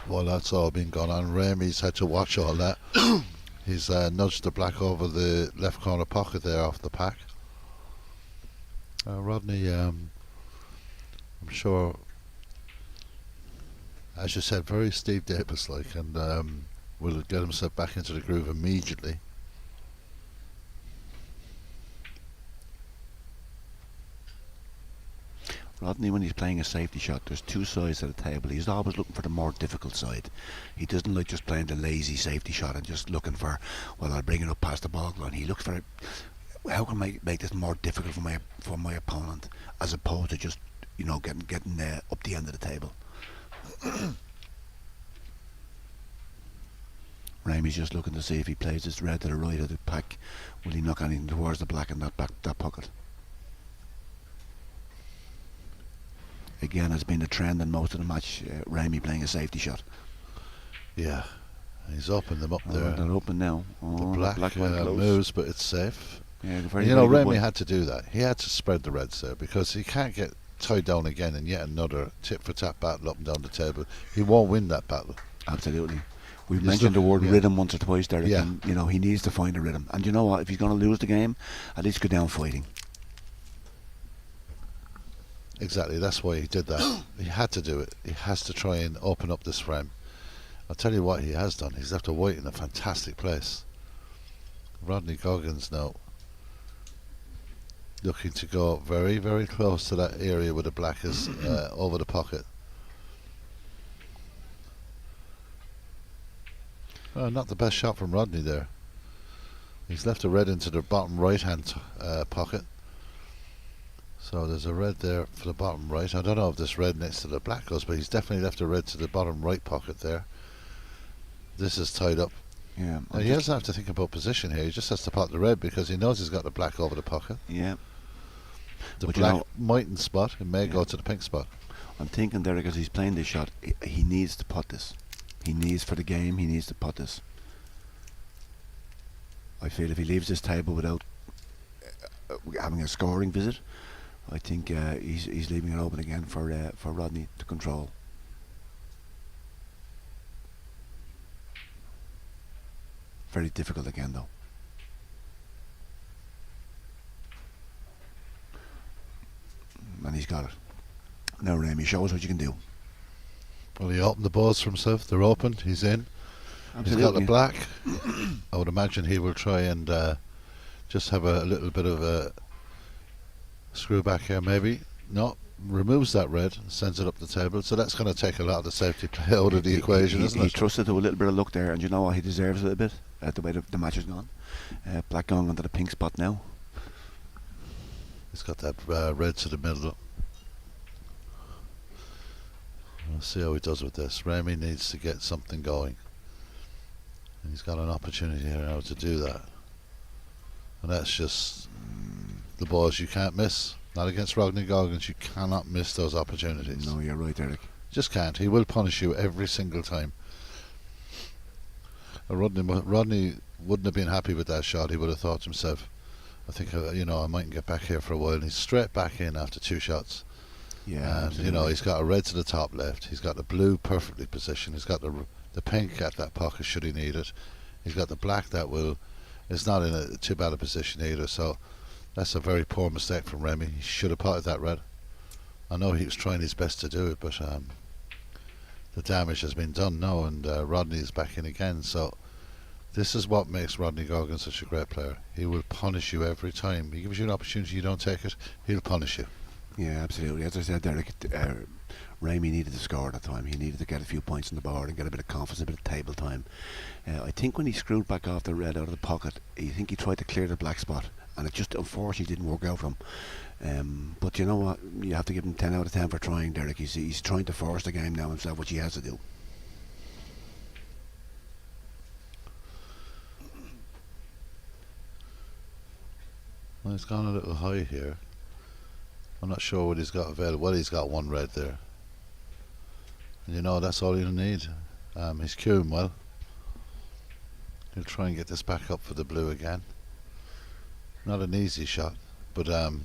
Well, that's all been going on. Ramey's had to watch all that. He's nudged the black over the left corner pocket there off the pack. Rodney, I'm sure, as you said, very Steve Davis-like, and will get himself back into the groove immediately. Rodney, when he's playing a safety shot, there's 2 sides of the table. He's always looking for the more difficult side. He doesn't like just playing the lazy safety shot and just looking for, well, I'll bring it up past the ball line. He looks for, how can I make this more difficult for my opponent, as opposed to just, getting up the end of the table. Ramey's just looking to see if he plays this red to the right of the pack. Will he knock anything towards the black in that pocket? Again, has been a trend in most of the match. Ramey playing a safety shot. Yeah, he's opened them up there. They're open now. The black moves, but it's safe. Yeah, Ramey had to do that. He had to spread the reds there because he can't get tied down again in yet another tit-for-tat battle up and down the table. He won't win that battle. Absolutely. We've mentioned the word rhythm once or twice, Derek, yeah. And he needs to find a rhythm. And you know what? If he's going to lose the game, at least go down fighting. Exactly, that's why he did that. He had to do it. He has to try and open up this frame. I'll tell you what he has done. He's left a white in a fantastic place. Rodney Goggins now looking to go very, very close to that area where the black is over the pocket. Not the best shot from Rodney there. He's left a red into the bottom right hand pocket. So there's a red there for the bottom right. I don't know if this red next to the black goes, but he's definitely left a red to the bottom right pocket there. This is tied up. Yeah. Now he doesn't have to think about position here. He just has to pot the red because he knows he's got the black over the pocket. Yeah. The black mightn't spot. It may go to the pink spot. I'm thinking, Derek, as he's playing this shot, he needs to pot this. He needs for the game. He needs to pot this. I feel if he leaves this table without having a scoring visit, I think he's leaving it open again for Rodney to control. Very difficult again, though. And he's got it. Now, Ramey, show us what you can do. Well, he opened the balls for himself. They're open. He's in. Absolutely. He's got the black. I would imagine he will try and just have a little bit of a screw back here, maybe. No, removes that red and sends it up the table. So that's going to take a lot of the safety play out of the equation, isn't it? He trusted to a little bit of luck there, and you know what? He deserves a little bit the way the match has gone. Black going onto the pink spot now. He's got that red to the middle. We'll see how he does with this. Ramey needs to get something going. And he's got an opportunity here now to do that. And that's just the balls you can't miss. Not against Rodney Goggins. You cannot miss those opportunities. No, you're right, Eric. Just can't. He will punish you every single time. Rodney wouldn't have been happy with that shot. He would have thought to himself, I think, I mightn't get back here for a while. And he's straight back in after 2 shots. Yeah, And, he's got a red to the top left. He's got the blue perfectly positioned. He's got the pink at that pocket should he need it. He's got the black that is not in a too bad a position either. So that's a very poor mistake from Remy. He should have potted that red. I know he was trying his best to do it, but the damage has been done now, and Rodney is back in again. So this is what makes Rodney Goggins such a great player. He will punish you every time. He gives you an opportunity, you don't take it, he'll punish you. Yeah, absolutely. As I said, Derek, Ramey needed to score at that time. He needed to get a few points on the board and get a bit of confidence, a bit of table time. I think when he screwed back off the red out of the pocket, I think he tried to clear the black spot, and it just unfortunately didn't work out for him. But you know what? You have to give him 10 out of 10 for trying, Derek. He's trying to force the game now himself, which he has to do. Well, he's gone a little high here. I'm not sure what he's got available. Well, he's got 1 red there. And that's all he'll need. He's queuing well. He'll try and get this back up for the blue again. Not an easy shot, but there's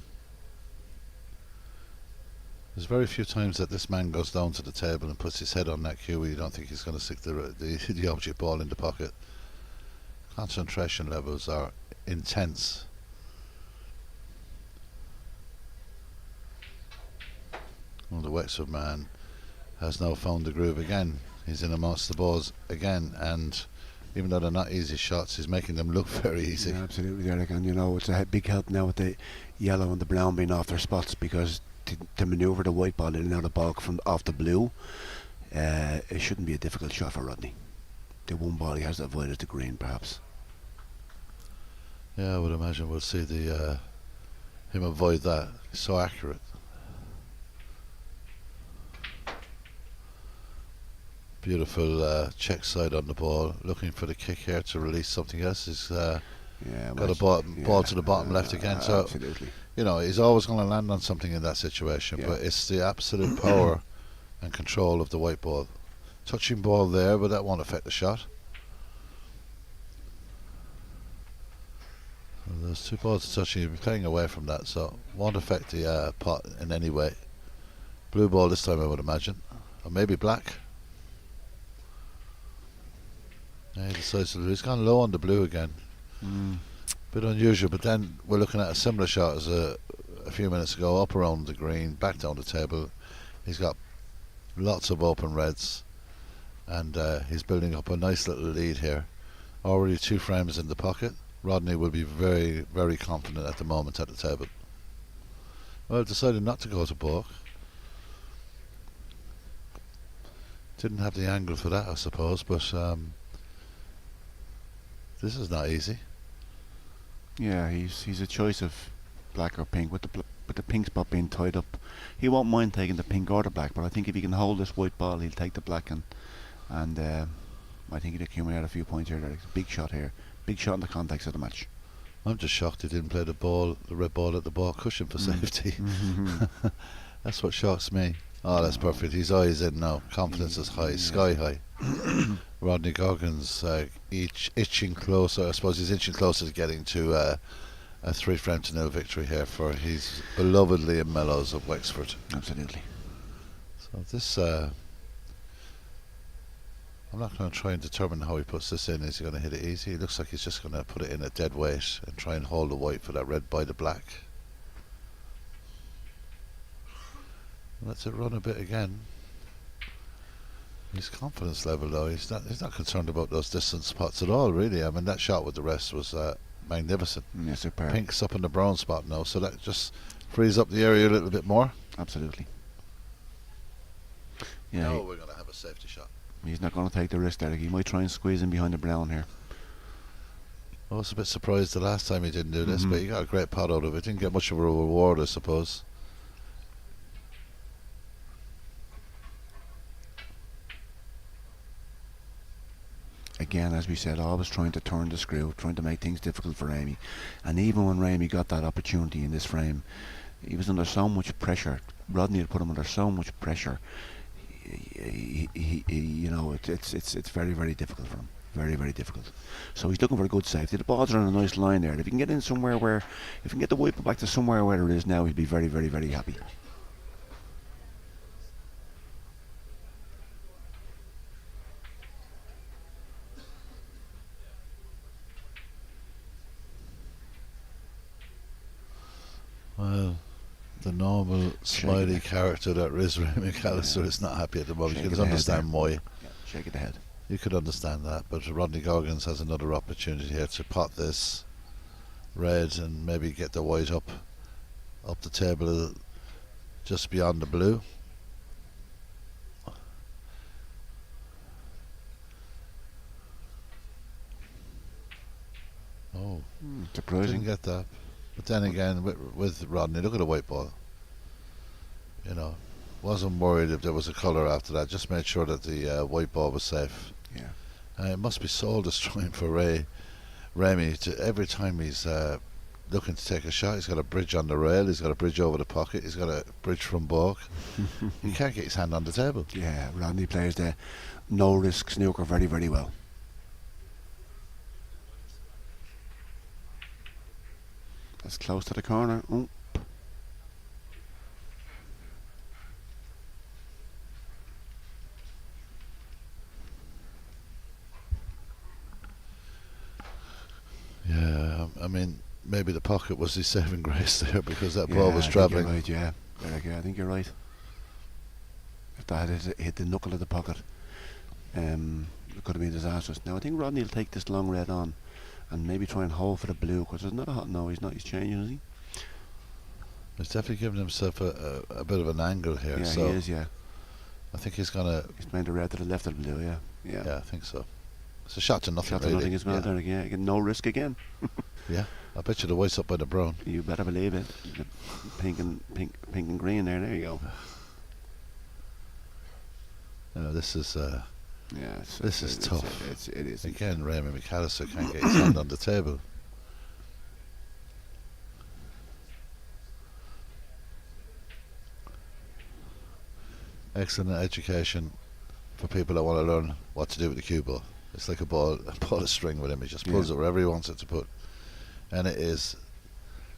very few times that this man goes down to the table and puts his head on that cue where you don't think he's going to stick the object ball in the pocket. Concentration levels are intense. Well, the Wexford man has now found the groove again. He's in amongst the balls again, and even though they're not easy shots, he's making them look very easy. Yeah, absolutely, Derek. And it's a big help now with the yellow and the brown being off their spots, because to manoeuvre the white ball in and out of bulk from off the blue, it shouldn't be a difficult shot for Rodney. The one ball he has to avoid is the green, perhaps. Yeah, I would imagine we'll see him avoid that. He's so accurate. Beautiful check side on the ball, looking for the kick here to release something else. He's got a ball to the bottom left again. So absolutely. He's always going to land on something in that situation. But it's the absolute power and control of the white ball. Touching ball there, but that won't affect the shot. Well, those 2 balls are touching. You'll be playing away from that, so won't affect the pot in any way. Blue ball this time, I would imagine, or maybe black. Yeah, he decides to lose. He's gone low on the blue again. Bit unusual, but then we're looking at a similar shot as a few minutes ago, up around the green, back down the table. He's got lots of open reds, and he's building up a nice little lead here. Already 2 frames in the pocket. Rodney will be very, very confident at the moment at the table. Well, decided not to go to balk. Didn't have the angle for that, I suppose, but this is not easy. Yeah, he's a choice of black or pink. With the pink spot being tied up, he won't mind taking the pink or the black. But I think if he can hold this white ball, he'll take the black, and I think he'll accumulate a few points here. It's a big shot here, big shot in the context of the match. I'm just shocked he didn't play the red ball at the ball cushion for safety. That's what shocks me. Oh, that's perfect. His eyes in now. Confidence is high, sky high. Rodney Goggins itching closer. I suppose he's inching closer to getting to a 3-frame-0 victory here for his beloved Liam Mellows of Wexford. Absolutely. So this, I'm not going to try and determine how he puts this in. Is he going to hit it easy? It looks like he's just going to put it in a dead weight and try and hold the white for that red by the black. Lets it run a bit again. His confidence level, though, he's not concerned about those distance spots at all, really. I mean, that shot with the rest was magnificent. Yeah, superb. Pink's up in the brown spot now, so that just frees up the area a little bit more. Absolutely. Yeah. Now we're going to have a safety shot. He's not going to take the risk, Derek. He might try and squeeze in behind the brown here. I was a bit surprised the last time he didn't do this, but he got a great pot out of it. Didn't get much of a reward, I suppose. Again, as we said, always trying to turn the screw, trying to make things difficult for Ramey. And even when Ramey got that opportunity in this frame, he was under so much pressure. Rodney had put him under so much pressure. It's very, very difficult for him. Very, very difficult. So he's looking for a good safety. The balls are on a nice line there. If he can get in somewhere where, if he can get the wiper back to somewhere where it is now, he'd be very, very, very happy. Well, the normal smiley character that is Ray McAllister is not happy at the moment. You can understand why. Yeah, shake of the head. You could understand that, but Rodney Goggins has another opportunity here to pot this red and maybe get the white up the table just beyond the blue. Oh, surprising. Didn't get that. But then again, with Rodney, look at the white ball. You know, wasn't worried if there was a colour after that. Just made sure that the white ball was safe. Yeah. It must be soul destroying for Remy. Every time he's looking to take a shot, he's got a bridge on the rail. He's got a bridge over the pocket. He's got a bridge from balk. He can't get his hand on the table. Yeah, Rodney plays the no risk snooker very, very well. That's close to the corner. Oh. Yeah, I mean, maybe the pocket was his saving grace there because that ball was travelling. Right, yeah. I think you're right. If that had hit the knuckle of the pocket, it could have been disastrous. Now I think Rodney will take this long red on and maybe try and hold for the blue, because there's not a hot. No, he's not. He's changing, is he? He's definitely giving himself a bit of an angle here. Yeah, so he is. Yeah. I think he's gonna. He's playing the red to the left of the blue. Yeah. Yeah. Yeah, I think so. It's a shot to nothing. Shot to really. nothing as well. Yeah. There again. Again, no risk again. Yeah, I bet you the white's up by the brown. You better believe it. The pink and green there. There you go. You know, this is Yeah. this is tough. It is. Again, Raymond McAllister can't get his hand on the table. Excellent education for people that want to learn what to do with the cue ball. It's like a ball of string with him. He just pulls it wherever he wants it to put. And it is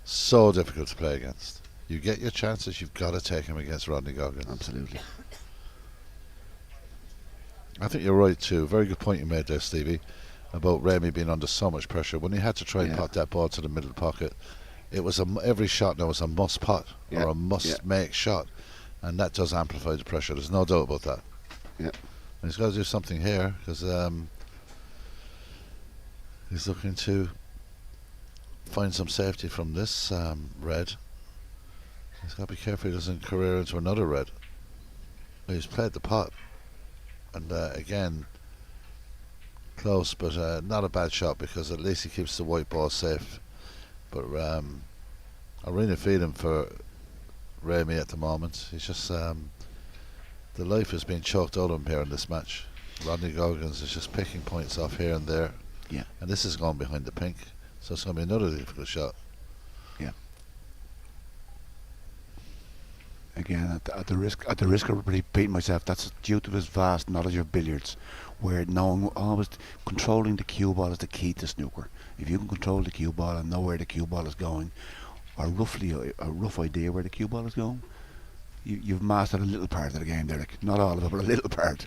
so difficult to play against. You get your chances, you've got to take him against Rodney Goggins. Absolutely. I think you're right too. Very good point you made there, Stevie, about Remy being under so much pressure. When he had to try and pot that ball to the middle pocket, it was every shot now was a must pot or a must make shot, and that does amplify the pressure. There's no doubt about that. Yeah. And he's got to do something here because he's looking to find some safety from this red. He's got to be careful he doesn't career into another red. He's played the pot, and again close, but not a bad shot because at least he keeps the white ball safe. But I'm really feeling for Remy at the moment. He's just the life is being choked out of him here in this match. Rodney Goggins is just picking points off here and there. Yeah. And this is going behind the pink, so it's going to be another difficult shot. Yeah. Again, at the risk of repeating myself, that's due to his vast knowledge of billiards, where knowing always controlling the cue ball is the key to snooker. If you can control the cue ball and know where the cue ball is going, or roughly a rough idea where the cue ball is going, you've mastered a little part of the game, Derek. Not all of it, but a little part.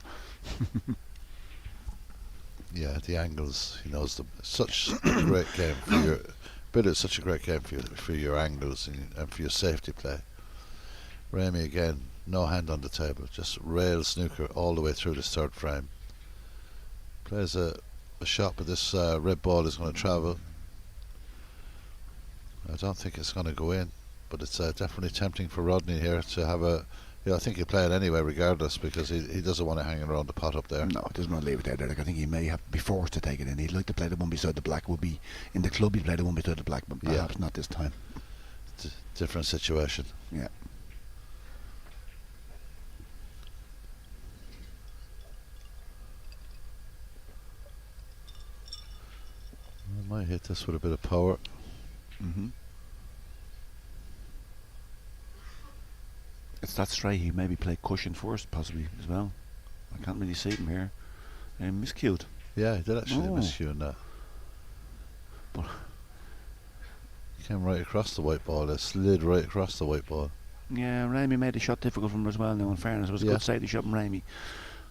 Yeah, the angles, he knows them. Such a great game for your billiards. Such a great game for your angles and for your safety play. Remy again, no hand on the table, just rail snooker all the way through this third frame. Plays a shot, but this red ball is going to travel. I don't think it's going to go in, but it's definitely tempting for Rodney here to have a. Yeah, I think he'll play it anyway, regardless, because he doesn't want to hang around the pot up there. No, he doesn't want to leave it there, Derek. I think he may be forced to take it in. He'd like to play the one beside the black. Would be in the club. He'd play the one beside the black, but perhaps not this time. Different situation. Yeah. I might hit this with a bit of power. It's that straight. He maybe play cushion first, possibly as well. I can't really see him here. Miscued. Yeah, he did actually Oh. miscue in that. But Came right across the white ball. It slid right across the white ball. yeah, Ramey made the shot difficult for him as well. Now, in fairness, it was a Yeah. good side to shot from Ramey.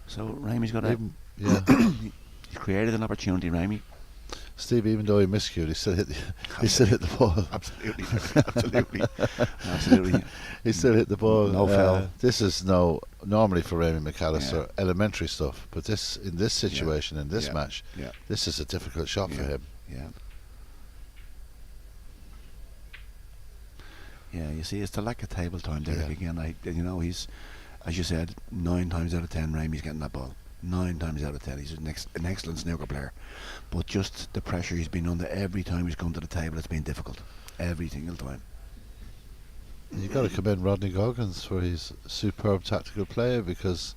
So Ramey's got a. Even, yeah, He's created an opportunity, Ramey. Steve. Even though he miscued, he still hit. He still hit the ball. Absolutely, absolutely, absolutely. He still hit the ball. No foul. This is normally for Raymond McAllister elementary stuff, but in this situation, in this match, Yeah, this is a difficult shot for him. yeah. Yeah, you see, it's the lack of table time, Derek. Again, he's, as you said, 9 times out of 10, Ramey's getting that ball. 9 times out of 10, he's an excellent snooker player. But just the pressure he's been under every time he's come to the table, it's been difficult. Every single time. You've got to commend Rodney Goggins for his superb tactical play, because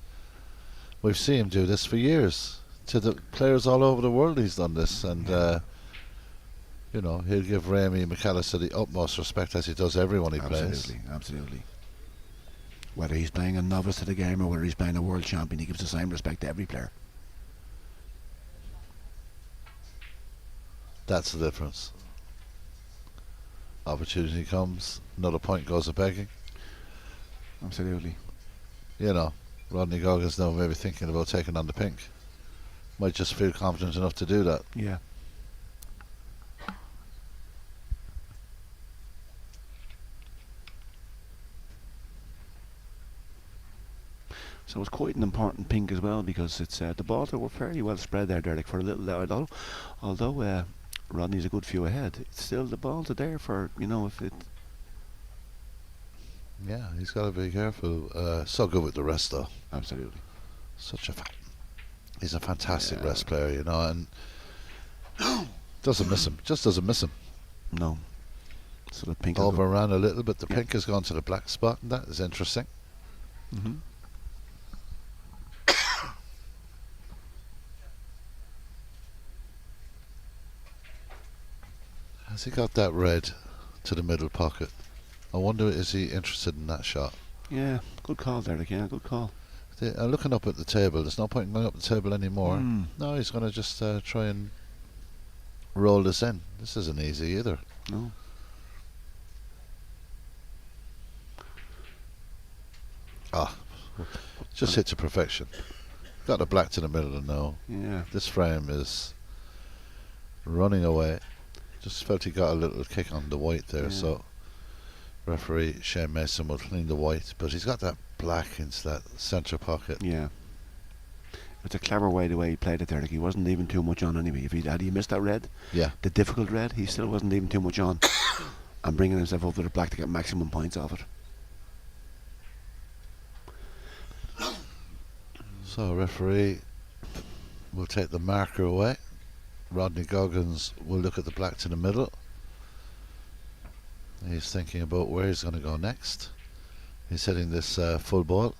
we've seen him do this for years. To the players all over the world he's done this, and he'll give Ramey McAllister the utmost respect, as he does everyone he plays. Absolutely. Whether he's playing a novice to the game or whether he's playing a world champion, he gives the same respect to every player. That's the difference. Opportunity comes, another point goes a begging. Absolutely. Rodney Goggins now maybe thinking about taking on the pink. Might just feel confident enough to do that. Yeah. So it's quite an important pink as well, because it's the balls were fairly well spread there, Derek, for a little. Although Rodney's a good few ahead, it's still the balls are there for if it. Yeah, he's got to be careful. So good with the rest, though. Absolutely. He's a fantastic rest player, and doesn't miss him. Just doesn't miss him. No. So the pink overran a little, but the pink has gone to the black spot, and that is interesting. Mm-hmm. Has he got that red to the middle pocket? I wonder, is he interested in that shot? Yeah, good call, Derek. Yeah, good call. Looking up at the table, there's no point in going up the table anymore. Mm. No, he's going to just try and roll this in. This isn't easy either. No. Just hit to perfection. Got the black to the middle and now. Yeah. This frame is running away. Just felt he got a little kick on the white there, so referee Shane Mason will clean the white, but he's got that black into that centre pocket. Yeah. It's a clever way the way he played it there. Like, he wasn't even too much on anyway. If had he missed that red, the difficult red, he still wasn't even too much on, and bringing himself over to the black to get maximum points off it. So referee will take the marker away. Rodney Goggins will look at the black to the middle. He's thinking about where he's going to go next. He's hitting this full ball.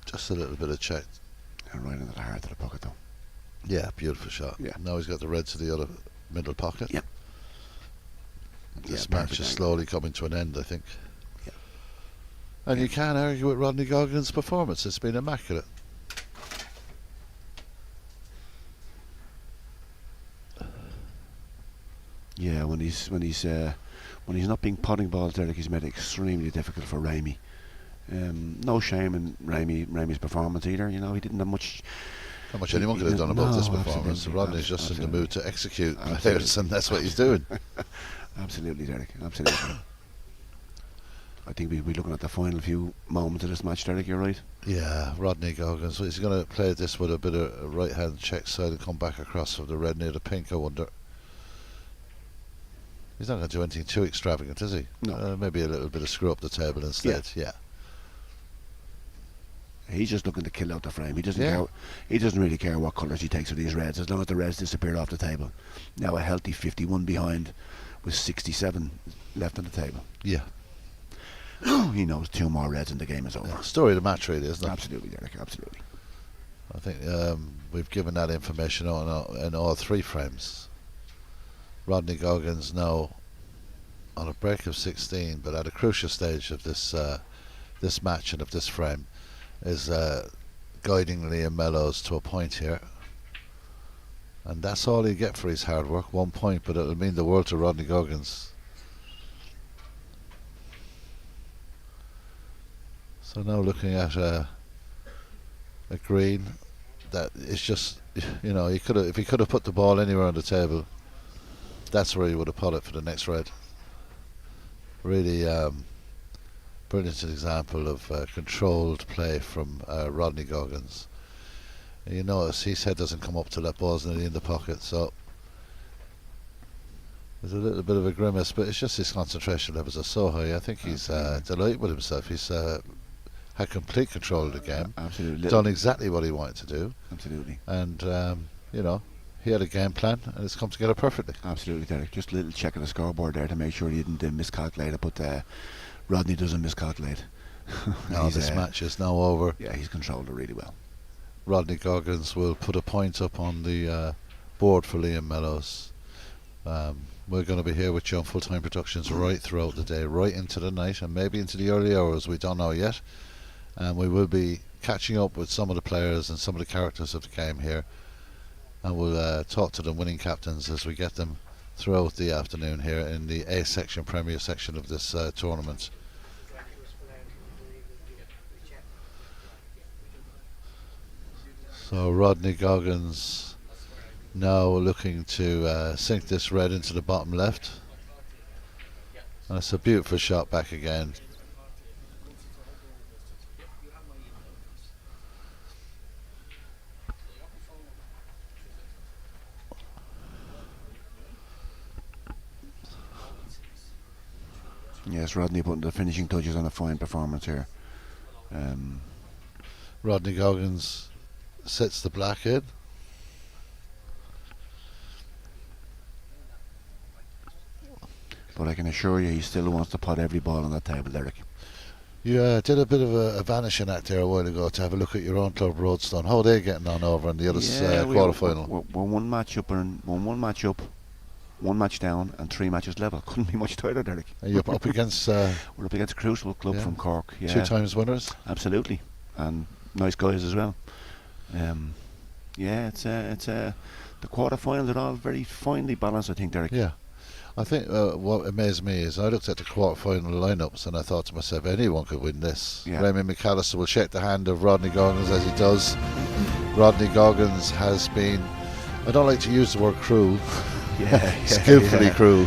Just a little bit of check. And right into the heart of the pocket though. Yeah, beautiful shot. Yeah. Now he's got the red to the other middle pocket. Yep. This match is slowly coming to an end, I think. Yeah. And you can't argue with Rodney Goggins' performance. It's been immaculate. Yeah, when he's not being potting balls there, like, he's made it extremely difficult for Ramey. No shame in Ramey's performance either. You know, he didn't have much. How much anyone could have done about this performance. Rodney's just in the mood to execute players, and that's what he's doing. Absolutely, Derek. Absolutely. I think we'll be looking at the final few moments of this match, Derek. You're right. Yeah, Rodney Goggins. He's going to play this with a bit of right hand check side and come back across from the red near the pink, I wonder. He's not going to do anything too extravagant, is he? No. Maybe a little bit of screw up the table instead. Yeah. He's just looking to kill out the frame. He doesn't care. He doesn't really care what colours he takes for these reds, as long as the reds disappear off the table. Now a healthy 51 behind, with 67 left on the table. Yeah. He knows 2 more reds and the game is over. Yeah. Story of the match, really, isn't it? Absolutely, Derek. Absolutely. I think we've given that information in all 3 frames. Rodney Goggins now on a break of 16, but at a crucial stage of this this match and of this frame is guiding Liam Mellows to a point here. And that's all he get for his hard work, 1 point, but it'll mean the world to Rodney Goggins. So now looking at a green that is just, you know, if he could have put the ball anywhere on the table, that's where he would have put it for the next red. Really brilliant example of controlled play from Rodney Goggins. And you notice his head doesn't come up to let balls nearly in the pocket, so there's a little bit of a grimace, but it's just his concentration levels are so high. I think he's delighted with himself. He's had complete control of the game. Absolutely. Done exactly what he wanted to do. Absolutely. And, you know, he had a game plan and it's come together perfectly. Absolutely, Derek. Just a little check of the scoreboard there to make sure he didn't miscalculate it, but Rodney doesn't miscalculate. No, this match is now over. Yeah, he's controlled it really well. Rodney Goggins will put a point up on the board for Liam Mellows. We're going to be here with you on Full-Time Productions right throughout the day, right into the night and maybe into the early hours, we don't know yet. And we will be catching up with some of the players and some of the characters of the game here, and we'll talk to the winning captains as we get them throughout the afternoon here in the A section, Premier section of this tournament. So Rodney Goggins now looking to sink this red into the bottom left, and it's a beautiful shot back again. Yes, Rodney putting the finishing touches on a fine performance here. Rodney Goggins sets the black in. But I can assure you he still wants to pot every ball on that table, Derek. You did a bit of a vanishing act there a while ago to have a look at your own club, Roadstone. How are they getting on over in the other quarter-final? We're one match up, one match down, and 3 matches level. Couldn't be much tighter, Derek. Are you up against... we're up against a Crucible club from Cork. Yeah. 2 times winners? Absolutely. And nice guys as well. Yeah, it's the quarter-finals are all very finely balanced, I think, Derek. Yeah. I think what amazed me is I looked at the quarter-final lineups and I thought to myself, anyone could win this. Yeah. Raymond McAllister will shake the hand of Rodney Goggins as he does. Rodney Goggins has been, I don't like to use the word cruel, skillfully cruel.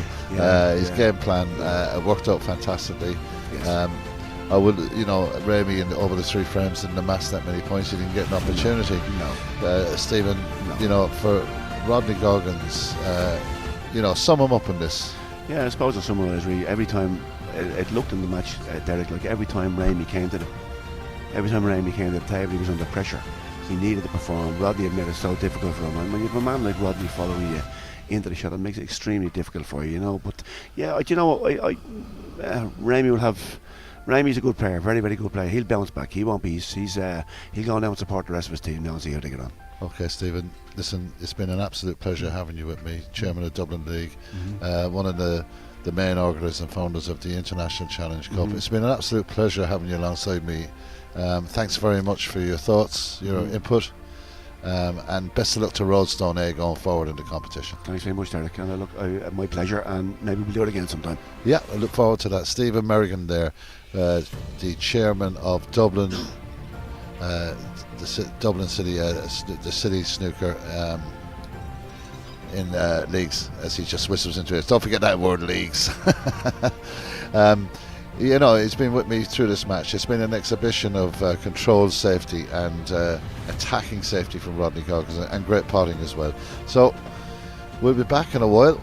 His game plan worked out fantastically. Yes. I would, you know, Ramy in over the 3 frames didn't amass that many points. He didn't get an opportunity. No. Stephen, No. you know, for Rodney Goggins, you know, sum him up in this. Yeah, I suppose to summarise, really, every time it looked in the match, Derek, like every time Ramy came to the table, he was under pressure. He needed to perform. Rodney had made it so difficult for him, and when you have a man like Rodney following you into the shot, it makes it extremely difficult for you, you know. But yeah, you know, Ramy will have. Ramy's a good player, very, very good player. He'll bounce back. He won't be. He'll go down and support the rest of his team now and see how they get on. Okay, Stephen, listen, it's been an absolute pleasure having you with me, Chairman of Dublin League, one of the main organisers and founders of the International Challenge Cup. It's been an absolute pleasure having you alongside me. Thanks very much for your thoughts, your input, and best of luck to Roadstone A going forward in the competition. Thanks very much, Derek. And my pleasure, and maybe we'll do it again sometime. Yeah, I look forward to that. Stephen Merrigan there, the Chairman of Dublin, Dublin City, the City Snooker in leagues, as he just whispers into it. Don't forget that word, leagues. You know, he's been with me through this match. It's been an exhibition of controlled safety and attacking safety from Rodney Goggins, and great potting as well. So we'll be back in a while.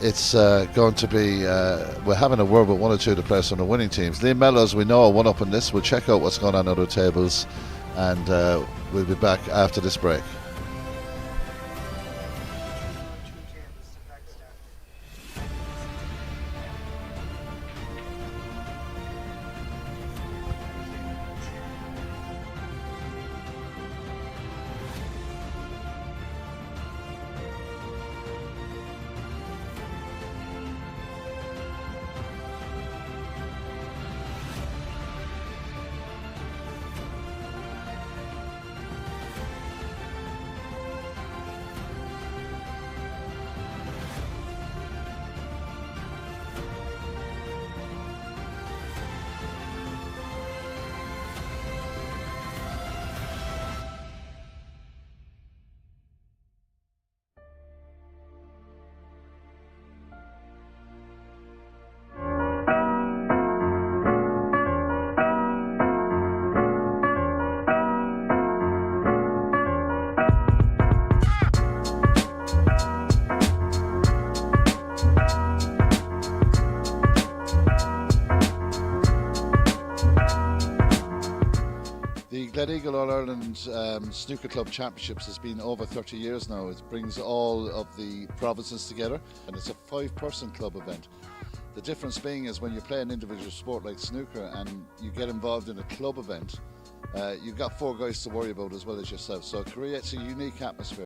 It's going to be, we're having a word with 1 or 2 of the players from the winning teams. Liam Mellows, we know, are 1 up in this. We'll check out what's going on other tables, and we'll be back after this break. Gleneagle All-Ireland Snooker Club Championships has been over 30 years now. It brings all of the provinces together, and it's a 5-person club event. The difference being is when you play an individual sport like snooker and you get involved in a club event, you've got 4 guys to worry about as well as yourself, so it creates a unique atmosphere.